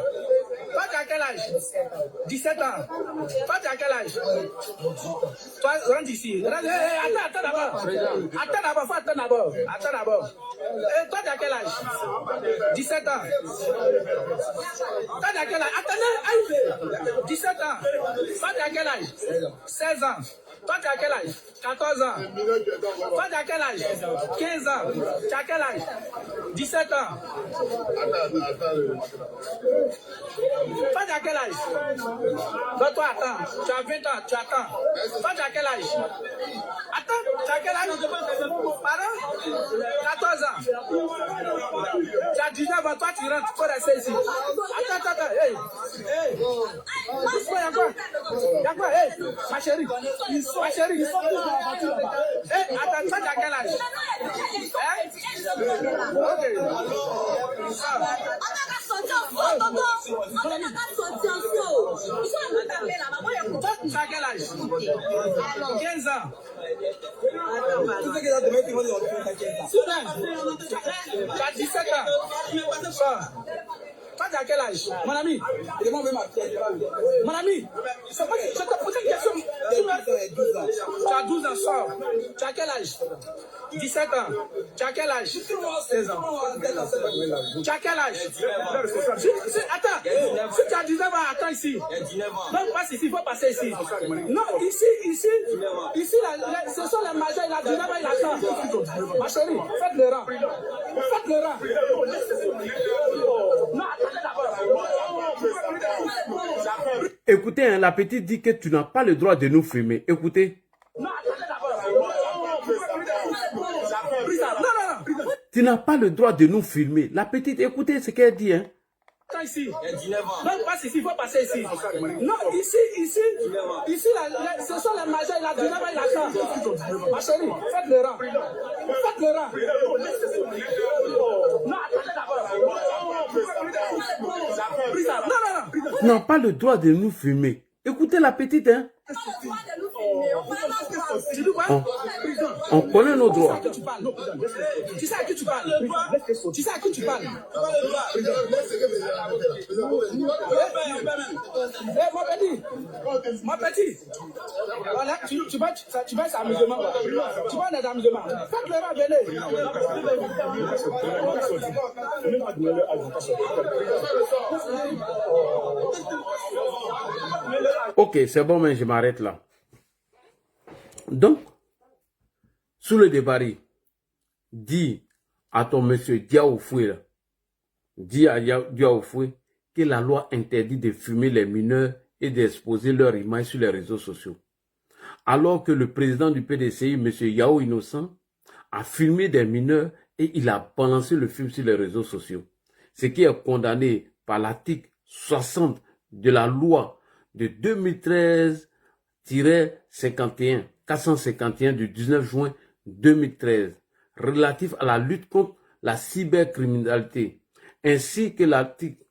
Toi tu as quel âge? 17 ans. Toi tu as quel âge? Toi, rentre ici. Attends d'abord. Attends d'abord. Et toi tu as quel âge? 17 ans. Toi tu as quel âge? Attendez, 17 ans. Toi tu as quel âge? 16 ans. Toi tu as quel âge? 14 ans. Toi tu as quel âge? 15 ans. Tu as quel âge? 17 ans. Toi tu as quel âge? Non, toi attends. Tu as 20 ans. Tu attends. Toi tu as quel âge? Attends, tu as quel âge? Pardon? 14 ans. Tu as 19 ans. Toi tu rentres. Tu peux rester ici. Attends. Hey. Doucement, y'a quoi? Hey, ma chérie. Attends, ça, t'as quel âge? Ok. Tu as quel âge? 15 ans. Tu as 17 ans. Toi, tu as quel âge? Mon ami, mon ami, je te pose une question. Tu as 12 ans, sors. Tu as quel âge? 17 ans. Tu as quel âge? 16 ans. Tu as quel âge? Attends, si tu as 19 ans, attends ici. Non, passe ici, il faut passer ici. Non, ici, ce sont les majeurs, il a 19 ans, il attend. Ma chérie, faites le rang. Faites le rang. Non, attendez d'abord. Écoutez, hein, la petite dit que tu n'as pas le droit de nous filmer. Écoutez. Non, attendez d'abord. Non. Tu n'as pas le droit de nous filmer. La petite, écoutez ce qu'elle dit. Hein. Attends ici. Non, passe ici, il faut passer ici. Non, ici, ce sont les majeurs, il a 19 ans, il attend. Ma chérie, faites le rang. Faites le rang. Non, attendez d'abord. Non. Tu n'as pas le droit de nous filmer. Écoutez la petite, hein. On connaît nos droits. Tu sais à qui tu parles? Tu sais à qui tu parles? Mon petit. Voilà, tu vas s'amusement. Tu vas dans l'amusement. Faites le rang, venez. Ok, c'est bon, mais je m'arrête là. Donc, sous le débarras, dis à ton monsieur Diaoufoué, dis à Diaoufoué que la loi interdit de filmer les mineurs et d'exposer leur image sur les réseaux sociaux. Alors que le président du PDCI, M. Yao Innocent, a filmé des mineurs et il a balancé le film sur les réseaux sociaux. Ce qui est condamné par l'article 60 de la loi de 2013-51, 451 du 19 juin 2013, relatif à la lutte contre la cybercriminalité, ainsi que l'article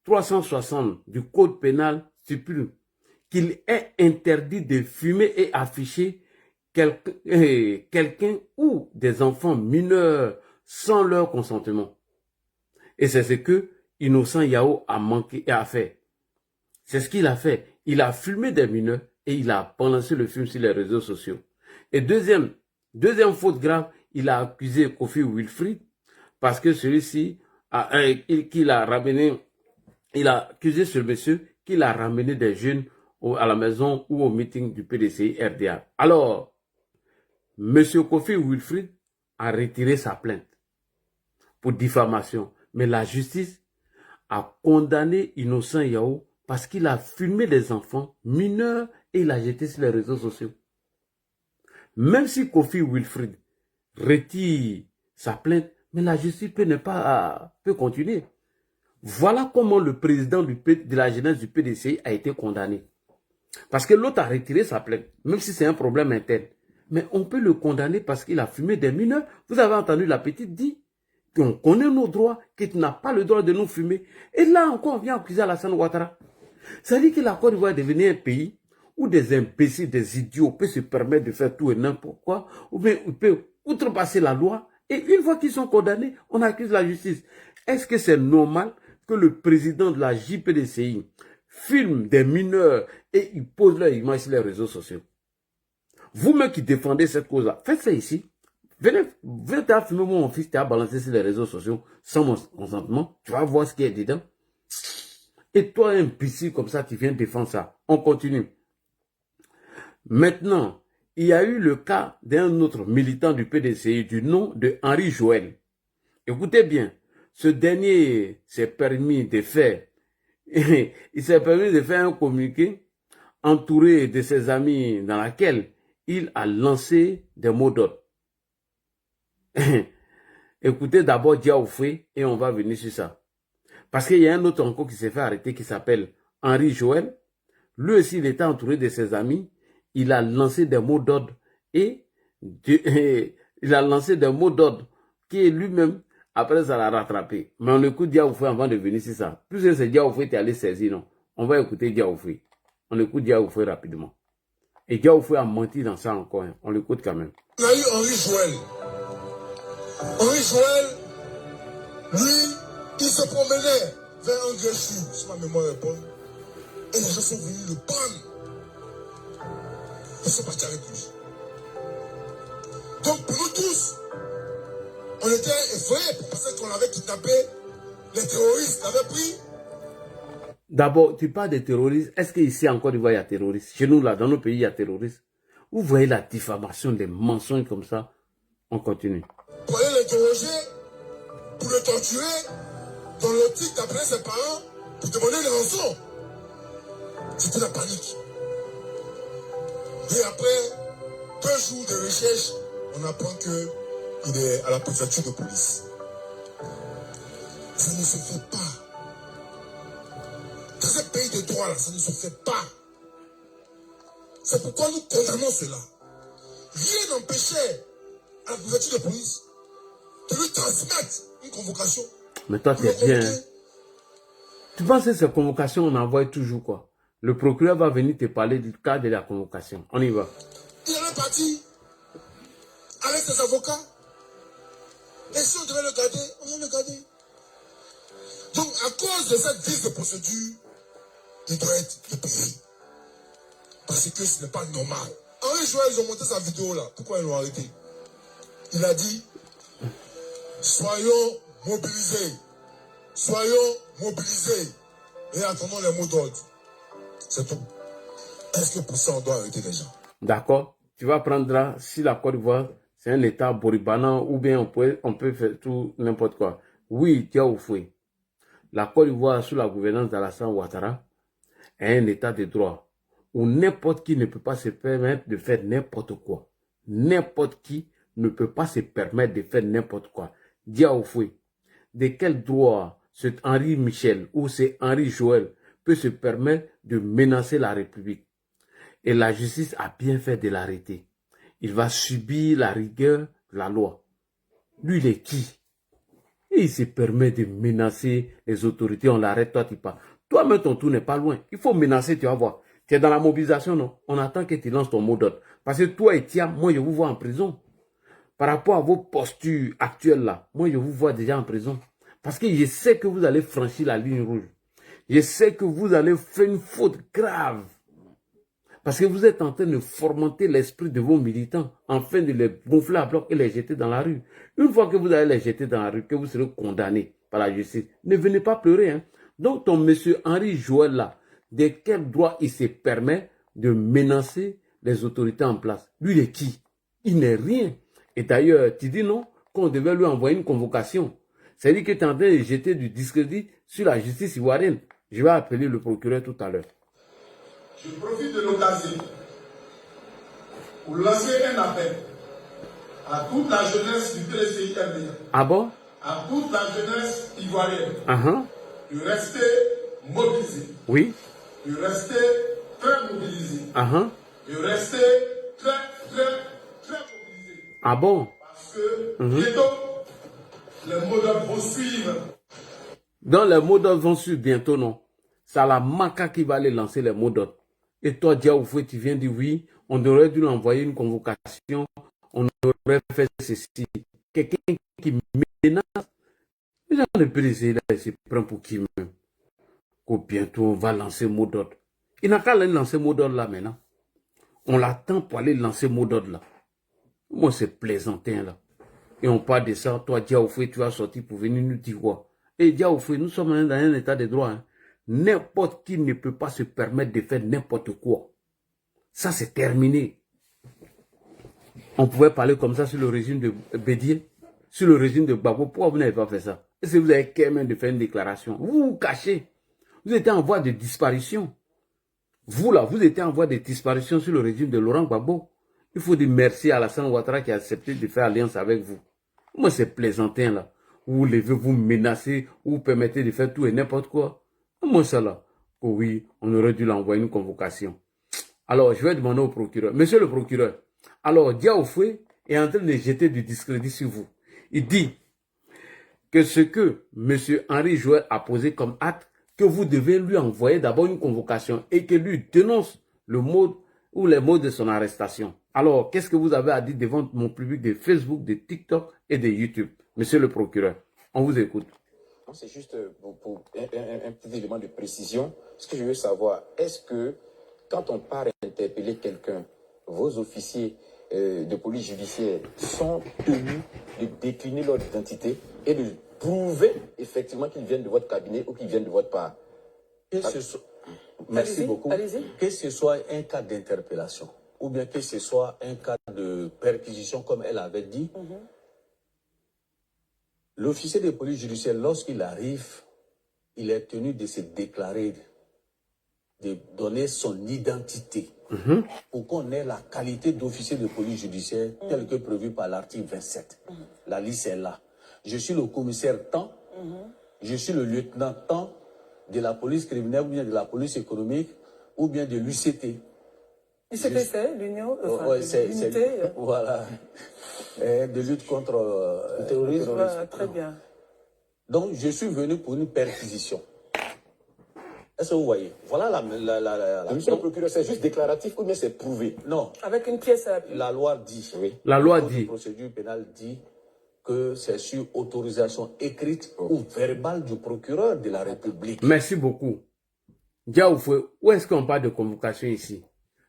360 du Code pénal stipule qu'il est interdit de filmer et afficher quelqu'un ou des enfants mineurs sans leur consentement. Et c'est ce que Innocent Yao a manqué et a fait. C'est ce qu'il a fait. Il a filmé des mineurs et il a balancé le film sur les réseaux sociaux. Et deuxième faute grave, il a accusé Kofi Wilfrid parce que celui-ci il a accusé ce monsieur qu'il a ramené des jeunes à la maison ou au meeting du PDCI RDA. Alors, monsieur Kofi Wilfrid a retiré sa plainte pour diffamation. Mais la justice a condamné Innocent Yao parce qu'il a filmé des enfants mineurs et il a jeté sur les réseaux sociaux. Même si Kofi Wilfrid retire sa plainte, mais la justice peut continuer. Voilà comment le président de la jeunesse du PDCI a été condamné. Parce que l'autre a retiré sa plainte, même si c'est un problème interne. Mais on peut le condamner parce qu'il a filmé des mineurs. Vous avez entendu la petite dire qu'on connaît nos droits, que tu n'as pas le droit de nous filmer. Et là encore, on vient accuser Alassane Ouattara. Ça dit que la Côte d'Ivoire est devenu un pays où des imbéciles, des idiots peuvent se permettre de faire tout et n'importe quoi, ou bien ils peuvent outrepasser la loi, et une fois qu'ils sont condamnés, on accuse la justice. Est-ce que c'est normal que le président de la JPDCI filme des mineurs et il pose leur image sur les réseaux sociaux? Vous-même qui défendez cette cause-là, faites ça ici. Venez filmer mon fils qui a balancé sur les réseaux sociaux sans mon consentement. Tu vas voir ce qui est dedans. Et toi, un imbécile comme ça, tu viens défendre ça. On continue. Maintenant, il y a eu le cas d'un autre militant du PDCI du nom de Henri Joël. Écoutez bien, ce dernier s'est permis de faire un communiqué entouré de ses amis dans lequel il a lancé des mots d'ordre. Écoutez d'abord Diaoufoué et on va venir sur ça. Parce qu'il y a un autre encore qui s'est fait arrêter qui s'appelle Henri Joël. Lui aussi, il était entouré de ses amis. Il a lancé des mots d'ordre et Il a lancé des mots d'ordre qui lui-même, après ça l'a rattrapé. Mais on écoute Diaoufé avant de venir, c'est ça. Plus c'est Diaoufé qui est allé saisir, non. On va écouter Diaoufé. On écoute Diaoufé rapidement. Et Diaoufé a menti dans ça encore. Hein. On l'écoute quand même. On a eu Henri Joël. Henri Joël, lui, il se promenait vers un Gréchu, si ma mémoire est bonne. Et les gens sont venus le prendre. Ils sont partis avec lui. Donc pour nous tous, on était effrayés parce qu'on avait kidnappé, les terroristes l'avaient pris. D'abord, tu parles des terroristes. Est-ce qu'ici en Côte d'Ivoire, il y a terroristes? Chez nous, là, dans nos pays, il y a terroristes. Vous voyez la diffamation, des mensonges comme ça. On continue. Pour aller l'interroger, pour le torturer, dans l'optique d'appeler ses parents pour demander une rançon. C'était la panique. Et après 2 jours de recherche, on apprend qu'il est à la préfecture de police. Ça ne se fait pas. Dans ce pays de droit, là, ça ne se fait pas. C'est pourquoi nous condamnons cela. Rien n'empêchait à la préfecture de police de lui transmettre une convocation. Mais toi, tu es bien. Hein? Tu penses que ces convocations, on envoie toujours quoi? Le procureur va venir te parler du cas de la convocation. On y va. Il est parti avec ses avocats. Et si on devait le garder, on va le garder. Donc, à cause de cette vice de procédure, il doit être libéré. Parce que ce n'est pas normal. Henri Joël, ils ont monté sa vidéo là. Pourquoi ils l'ont arrêté? Il a dit, soyons mobilisés. Soyons mobilisés. Et attendons les mots d'ordre. C'est tout. Est-ce que pour ça, on doit arrêter les gens? D'accord. Tu vas prendre là, si la Côte d'Ivoire, c'est un État boribanant, ou bien on peut faire tout, n'importe quoi. Oui, Diaoufé. La Côte d'Ivoire, sous la gouvernance d'Alassane Ouattara, est un État de droit où n'importe qui ne peut pas se permettre de faire n'importe quoi. N'importe qui ne peut pas se permettre de faire n'importe quoi. Diaoufé, de quel droit cet Henri Michel ou c'est Henri Joël peut se permettre de menacer la République? Et la justice a bien fait de l'arrêter. Il va subir la rigueur de la loi. Lui, il est qui? Et il se permet de menacer les autorités. On l'arrête, toi, tu pars. Toi-même, ton tour n'est pas loin. Il faut menacer, tu vas voir. Tu es dans la mobilisation, non? On attend que tu lances ton mot d'ordre. Parce que toi et Tia, moi, je vous vois en prison. Par rapport à vos postures actuelles là, moi, je vous vois déjà en prison. Parce que je sais que vous allez franchir la ligne rouge. Je sais que vous allez faire une faute grave. Parce que vous êtes en train de fomenter l'esprit de vos militants, afin de les gonfler à bloc et les jeter dans la rue. Une fois que vous allez les jeter dans la rue, que vous serez condamnés par la justice, ne venez pas pleurer. Hein. Donc ton monsieur Henri Joël là, de quel droit il se permet de menacer les autorités en place? Lui, il est qui? Il n'est rien. Et d'ailleurs, tu dis non, qu'on devait lui envoyer une convocation. C'est-à-dire que tu es en train de jeter du discrédit sur la justice ivoirienne. Je vais appeler le procureur tout à l'heure. Je profite de l'occasion pour lancer un appel à toute la jeunesse du PCIMD. Ah bon? À toute la jeunesse ivoirienne. De rester mobilisée. Oui. De rester très mobilisée. De rester très mobilisée. Ah bon? Parce que bientôt, les mots d'ordre vont suivre. Donc les mots d'ordre vont suivre bientôt, non? C'est la Maca qui va aller lancer les mots d'ordre. Et toi, Diaoufé, tu viens de dire oui, on aurait dû lui envoyer une convocation, on aurait fait ceci. Quelqu'un qui menace, les gens ne peuvent essayer là, ils se prennent pour qui même. Que bientôt, on va lancer mot d'ordre. Il n'a qu'à aller lancer mot d'ordre là maintenant. On l'attend pour aller lancer mot d'ordre là. Moi, c'est plaisantin là. Et on parle de ça, toi, Diaoufé, tu vas sortir pour venir nous dire quoi? Et Diaoufé, nous sommes dans un état de droit. Hein. N'importe qui ne peut pas se permettre de faire n'importe quoi. Ça, c'est terminé. On pouvait parler comme ça sur le régime de Bédier, sur le régime de Gbagbo. Pourquoi vous n'avez pas fait ça? Est-ce que vous avez quand même de faire une déclaration? Vous vous cachez. Vous étiez en voie de disparition. Vous là, vous étiez en voie de disparition sur le régime de Laurent Gbagbo. Il faut dire merci à Alassane Ouattara qui a accepté de faire alliance avec vous. Moi, c'est plaisantin là. Vous levez, vous menacez, vous permettez de faire tout et n'importe quoi. Moi, ça là, oui, on aurait dû l'envoyer une convocation. Alors, je vais demander au procureur. Monsieur le procureur, alors, Diaoufé, est en train de jeter du discrédit sur vous. Il dit que ce que M. Henri Joël a posé comme acte, que vous devez lui envoyer d'abord une convocation et que lui dénonce le mode ou les mots de son arrestation. Alors, qu'est-ce que vous avez à dire devant mon public de Facebook, de TikTok et de YouTube, monsieur le procureur? On vous écoute. C'est juste pour un petit élément de précision. Ce que je veux savoir, est-ce que quand on part interpeller quelqu'un, vos officiers de police judiciaire sont tenus de décliner leur identité et de prouver effectivement qu'ils viennent de votre cabinet ou qu'ils viennent de votre part? Merci beaucoup. Que ce soit un cas d'interpellation ou bien que ce soit un cas de perquisition, comme elle avait dit, l'officier de police judiciaire, lorsqu'il arrive, il est tenu de se déclarer, de donner son identité pour qu'on ait la qualité d'officier de police judiciaire telle que prévue par l'article 27. La liste est là. Je suis le commissaire tant, je suis le lieutenant tant de la police criminelle ou bien de la police économique ou bien de l'UCT. l'UCT, c'est l'Union, voilà, de lutte contre le terrorisme. Voilà, très bien. Donc, je suis venu pour une perquisition. Est-ce que vous voyez? Voilà Monsieur le procureur, c'est juste déclaratif ou bien c'est prouvé? Non. Avec une pièce à appui. La loi dit. Oui. La loi Le dit. code de procédure pénale dit que c'est sur autorisation écrite ou verbale du procureur de la République. Merci beaucoup. Diaoufoué, où est-ce qu'on parle de convocation ici?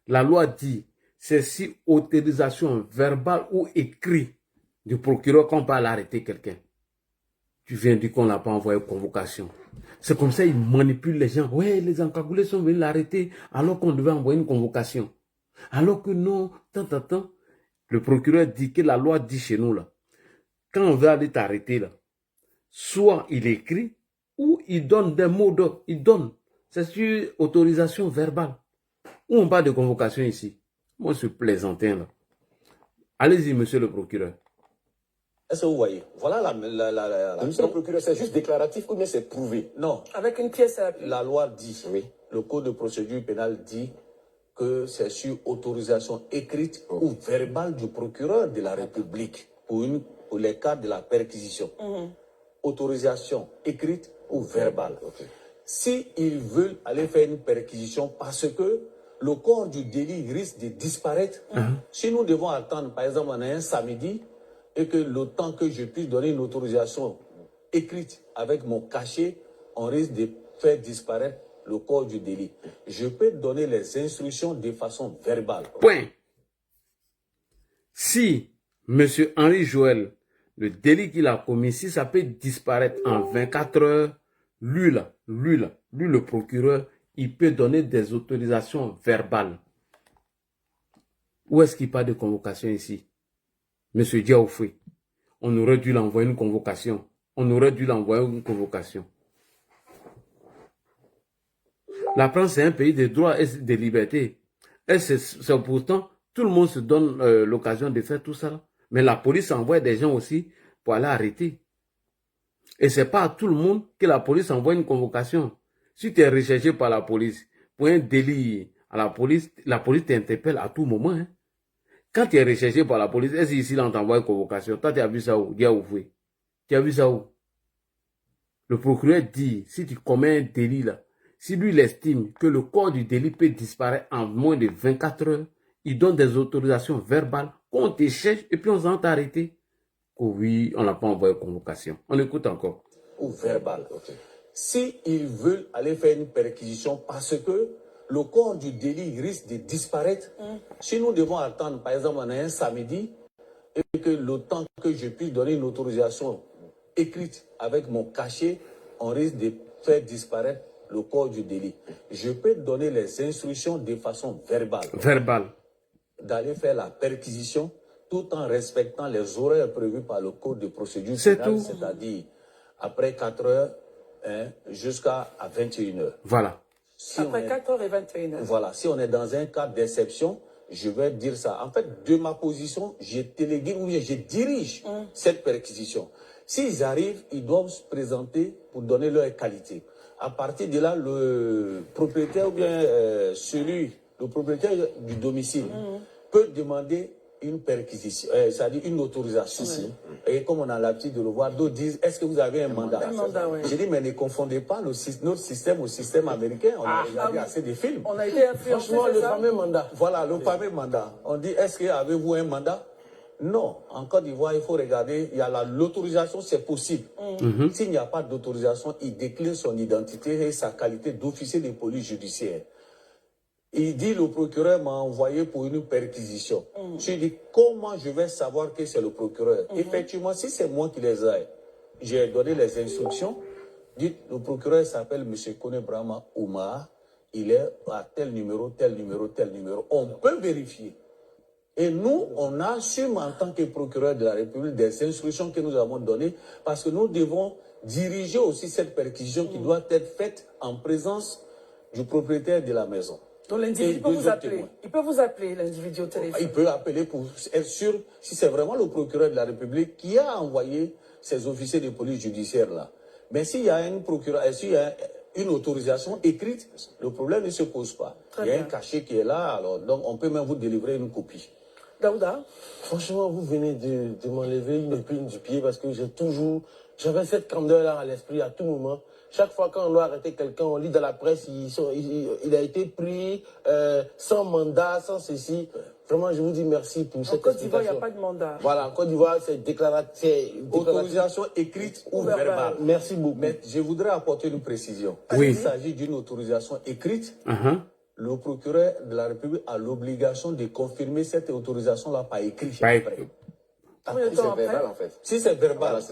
La loi dit, c'est sur autorisation verbale ou écrite du procureur qu'on peut arrêter quelqu'un. Tu viens dire qu'on n'a pas envoyé convocation. C'est comme ça, ils manipulent les gens. Ouais, les encagoulés sont venus l'arrêter alors qu'on devait envoyer une convocation. Alors que non, tant. Le procureur dit que la loi dit chez nous, là, quand on veut aller t'arrêter, là, soit il écrit ou il donne des mots d'ordre. Il donne. C'est sur autorisation verbale. Où on parle de convocation ici? Moi, je suis plaisantin, là. Allez-y, monsieur le procureur. Est-ce que vous voyez? Voilà Monsieur le procureur, c'est juste déclaratif ou bien c'est prouvé? Non. Avec une pièce à appui. La loi dit, le code de procédure pénale dit que c'est sur autorisation écrite ou verbale du procureur de la République pour les cas de la perquisition. Autorisation écrite ou verbale. Si ils veulent aller faire une perquisition parce que le corps du délit risque de disparaître, si nous devons attendre, par exemple, on a un samedi, et que le temps que je puisse donner une autorisation écrite avec mon cachet, on risque de faire disparaître le corps du délit. Je peux donner les instructions de façon verbale. Point. Si M. Henri Joël, le délit qu'il a commis, si ça peut disparaître en 24 heures, lui, le procureur, il peut donner des autorisations verbales. Où est-ce qu'il parle de convocation ici? Monsieur Diaoufoué, on aurait dû l'envoyer une convocation. La France, c'est un pays de droit et de liberté. Et c'est pourtant, tout le monde se donne l'occasion de faire tout ça. Mais la police envoie des gens aussi pour aller arrêter. Et c'est pas à tout le monde que la police envoie une convocation. Si tu es recherché par la police pour un délit à la police t'interpelle à tout moment. Hein. Quand tu es recherché par la police, est-ce ici on t'envoie une convocation? Toi, tu as vu ça où? Tu as vu ça où? Le procureur dit, si tu commets un délit là, si lui il estime que le corps du délit peut disparaître en moins de 24 heures, il donne des autorisations verbales, qu'on te cherche et puis on s'en arrêté. Oh oui, on n'a pas envoyé convocation. On écoute encore. Ou verbal. Si ils veulent aller faire une perquisition parce que le corps du délit risque de disparaître, si nous devons attendre, par exemple, on a un samedi, et que le temps que je puisse donner une autorisation écrite avec mon cachet, on risque de faire disparaître le corps du délit. Je peux donner les instructions de façon verbale. D'aller faire la perquisition tout en respectant les horaires prévus par le code de procédure pénale, c'est-à-dire après 4 heures jusqu'à 21 heures. Voilà. Si après 4 heures et 21 heures. Voilà. Si on est dans un cas d'exception, je vais dire ça. En fait, de ma position, je délégue ou je dirige cette perquisition. S'ils arrivent, ils doivent se présenter pour donner leur qualité. À partir de là, le propriétaire ou bien le propriétaire du domicile peut demander une perquisition, c'est-à-dire une autorisation. Et comme on a l'habitude de le voir, d'autres disent, est-ce que vous avez un mandat? Un mandat, oui. J'ai dit, mais ne confondez pas notre système au système américain. On a regardé assez de films. On a été influencé, Franchement, le fameux mandat. Voilà, le fameux mandat. On dit, est-ce que avez-vous un mandat? Non. En Côte d'Ivoire, il faut regarder, il y a l'autorisation, c'est possible. S'il n'y a pas d'autorisation, il décline son identité et sa qualité d'officier de police judiciaire. Il dit, le procureur m'a envoyé pour une perquisition. Je dis, comment je vais savoir que c'est le procureur? Effectivement, si c'est moi qui les ai, j'ai donné les instructions. Dites, le procureur s'appelle M. Kone Brahma Oumar. Il est à tel numéro, tel numéro, tel numéro. On peut vérifier. Et nous, on assume en tant que procureur de la République des instructions que nous avons données parce que nous devons diriger aussi cette perquisition qui doit être faite en présence du propriétaire de la maison. Donc l'individu peut vous appeler. Il peut vous appeler, l'individu au téléphone. Il peut appeler pour être sûr si c'est vraiment le procureur de la République qui a envoyé ces officiers de police judiciaire là. Mais s'il y a une procureur, s'il y a une autorisation écrite, le problème ne se pose pas. Il y a un cachet qui est là, alors donc on peut même vous délivrer une copie. Daouda? Franchement, vous venez de m'enlever une épine du pied parce que j'avais cette candeur-là à l'esprit à tout moment. Chaque fois qu'on doit arrêter quelqu'un, on lit dans la presse, il a été pris sans mandat, sans ceci. Vraiment, je vous dis merci pour cette explication. En Côte d'Ivoire, il n'y a pas de mandat. Voilà, en Côte d'Ivoire, c'est déclaratif. Autorisation écrite ou verbale. Merci beaucoup. Mais je voudrais apporter une précision. Oui. Il s'agit d'une autorisation écrite. Le procureur de la République a l'obligation de confirmer cette autorisation-là par écrit. Combien de temps après? Verbal, en fait. Si c'est verbal,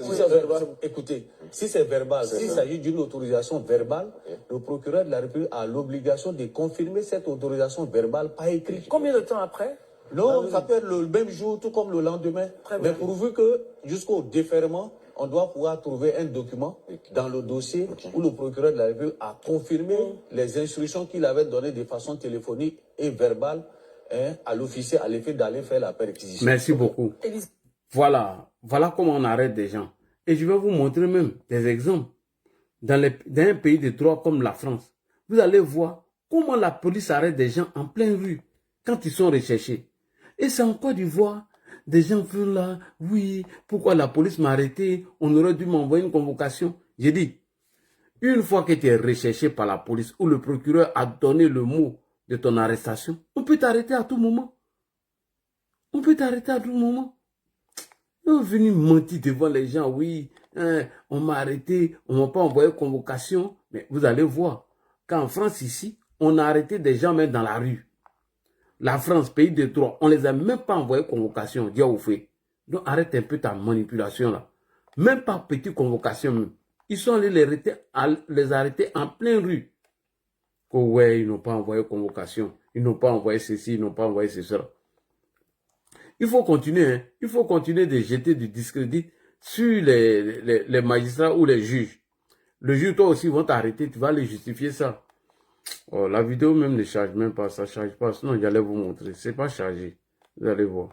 écoutez, si c'est verbal, s'il s'agit d'une autorisation verbale, le procureur de la République a l'obligation de confirmer cette autorisation verbale par écrit. Combien de temps après? Non, ça peut être le même jour, tout comme le lendemain. Mais pourvu que jusqu'au déferment, on doit pouvoir trouver un document dans le dossier où le procureur de la République a confirmé les instructions qu'il avait données de façon téléphonique et verbale à l'officier à l'effet d'aller faire la perquisition. Merci beaucoup. Voilà comment on arrête des gens. Et je vais vous montrer même des exemples. Dans un pays de droit comme la France, vous allez voir comment la police arrête des gens en pleine rue quand ils sont recherchés. Et c'est en Côte d'Ivoire. Des gens font là, oui, pourquoi la police m'a arrêté? On aurait dû m'envoyer une convocation. J'ai dit, une fois que tu es recherché par la police ou le procureur a donné le mot de ton arrestation, on peut t'arrêter à tout moment. On peut t'arrêter à tout moment. Ils sont venus mentir devant les gens, oui, on m'a arrêté, on ne m'a pas envoyé convocation. Mais vous allez voir, qu'en France ici, on a arrêté des gens même dans la rue. La France, pays de droit, on ne les a même pas envoyé convocation, Dieu vous fait. Donc arrête un peu ta manipulation là. Même pas petite convocation même. Ils sont allés les arrêter en pleine rue. Oh ouais, ils n'ont pas envoyé convocation. Ils n'ont pas envoyé ceci, ils n'ont pas envoyé ceci. Il faut continuer, hein. Il faut continuer de jeter du discrédit sur les magistrats ou les juges. Le juge, toi aussi, vont t'arrêter, tu vas les justifier ça. Oh, la vidéo même ne charge même pas, ça ne charge pas, sinon j'allais vous montrer. C'est pas chargé, vous allez voir.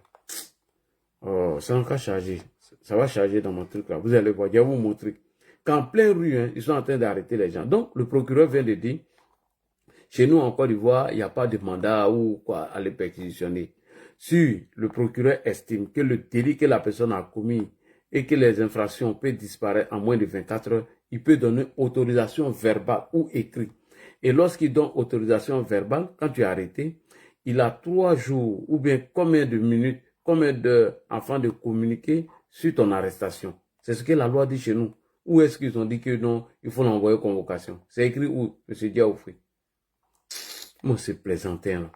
Oh, c'est encore chargé. Ça va charger dans mon truc là, vous allez voir, je vais vous montrer. Qu'en plein rue, hein, ils sont en train d'arrêter les gens. Donc, le procureur vient de dire, chez nous en Côte d'Ivoire, il n'y a pas de mandat ou quoi à les perquisitionner. Si le procureur estime que le délit que la personne a commis et que les infractions peuvent disparaître en moins de 24 heures, il peut donner autorisation verbale ou écrite. Et lorsqu'il donne autorisation verbale, quand tu es arrêté, il a 3 jours ou bien combien de minutes, combien d'heures afin de communiquer sur ton arrestation. C'est ce que la loi dit chez nous. Ou est-ce qu'ils ont dit que non, il faut l'envoyer convocation? C'est écrit où, M. Diaoufri? Moi, c'est plaisantin, là.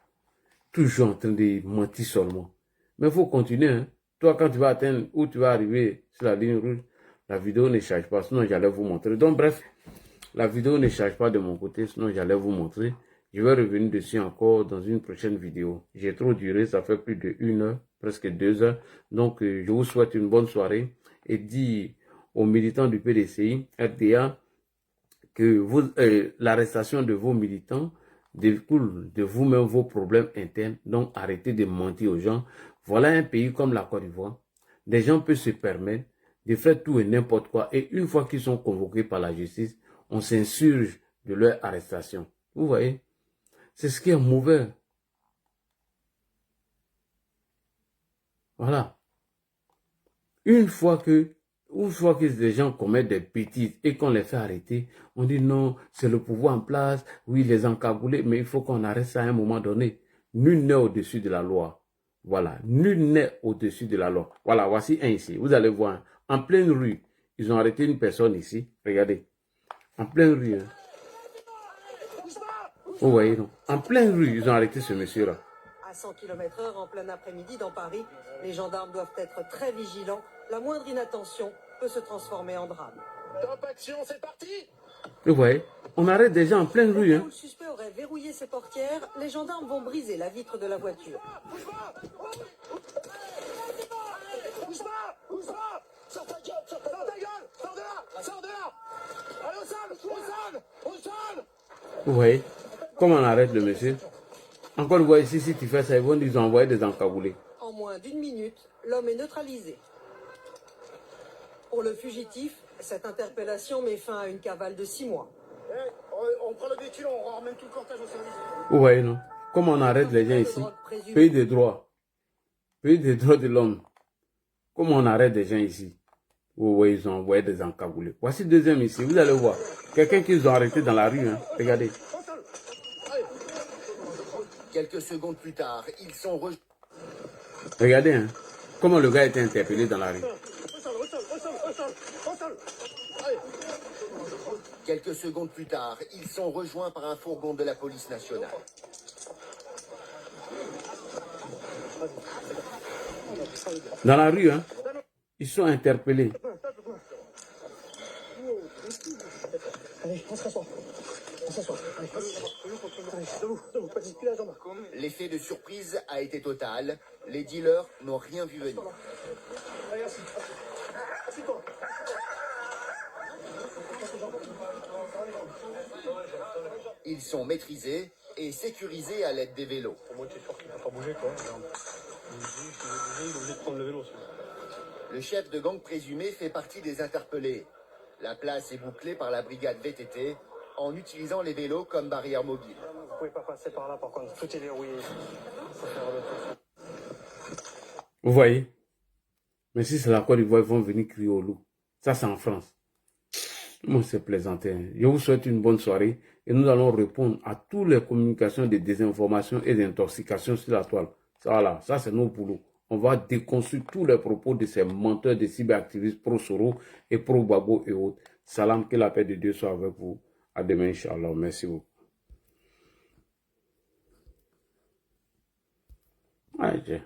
Toujours en train de mentir seulement. Mais il faut continuer, hein. Toi, quand tu vas atteindre où tu vas arriver sur la ligne rouge, la vidéo ne charge pas, sinon j'allais vous montrer. Donc, bref. La vidéo ne charge pas de mon côté, sinon j'allais vous montrer. Je vais revenir dessus encore dans une prochaine vidéo. J'ai trop duré, ça fait plus de 1 heure, presque 2 heures. Donc, je vous souhaite une bonne soirée et dis aux militants du PDCI, RDA, que l'arrestation de vos militants découle de vous-même vos problèmes internes. Donc, arrêtez de mentir aux gens. Voilà un pays comme la Côte d'Ivoire. Des gens peuvent se permettre de faire tout et n'importe quoi. Et une fois qu'ils sont convoqués par la justice, on s'insurge de leur arrestation. Vous voyez? C'est ce qui est mauvais. Voilà. Une fois que les gens commettent des bêtises et qu'on les fait arrêter, on dit non, c'est le pouvoir en place, oui, les encagoulés, mais il faut qu'on arrête ça à un moment donné. Nul n'est au-dessus de la loi. Voilà, nul n'est au-dessus de la loi. Voilà, voici un ici. Vous allez voir, en pleine rue, ils ont arrêté une personne ici. Regardez, en pleine rue. Hein. Vous voyez, non? En pleine rue, ils ont arrêté ce monsieur-là. À 100 km/h en plein après-midi dans Paris, les gendarmes doivent être très vigilants. La moindre inattention peut se transformer en drame. Top action, c'est parti! Vous voyez, on arrête des gens en pleine rue. Hein. Où le suspect aurait verrouillé ses portières, les gendarmes vont briser la vitre de la voiture. Bouge pas! Sors ta gueule! Sors de là! Sors de là! Allez au sol! Vous voyez, comment on arrête le monsieur? Encore une fois, ici, si tu fais ça, ils vont nous envoyer des encagoulés. En moins d'une minute, l'homme est neutralisé. Pour le fugitif, cette interpellation met fin à une cavale de 6 mois. On prend le véhicule, on ramène tout le cortège au service. Vous voyez, non? Comment on arrête les gens ici? Pays des droits. Pays des droits de l'homme. Comment on arrête des gens ici? Vous voyez, ils ont envoyé des encagoulés. Voici le deuxième ici. Vous allez voir. Quelqu'un qu'ils ont arrêté dans la rue. Hein. Regardez. Quelques secondes plus tard, ils sont Regardez, hein, comment le gars a été interpellé dans la rue. Quelques secondes plus tard, ils sont rejoints par un fourgon de la police nationale. Dans la rue, hein, ils sont interpellés. Allez, on s'assoit. L'effet de surprise a été total. Les dealers n'ont rien vu venir. Ils sont maîtrisés et sécurisés à l'aide des vélos. Le chef de gang présumé fait partie des interpellés. La place est bouclée par la brigade VTT en utilisant les vélos comme barrière mobile. Vous pouvez pas passer par là, par contre, tout est verrouillé. Vous voyez? Mais si c'est la Côte d'Ivoire, ils vont venir crier au loup. Ça, c'est en France. Moi, c'est plaisanté. Je vous souhaite une bonne soirée et nous allons répondre à toutes les communications de désinformation et d'intoxication sur la toile. Ça, voilà, ça, c'est notre boulot. On va déconstruire tous les propos de ces menteurs de cyberactivistes pro-Soro et pro-Babo et autres. Salam, que la paix de Dieu soit avec vous. À demain, Inch'Allah. Merci beaucoup. Ouais,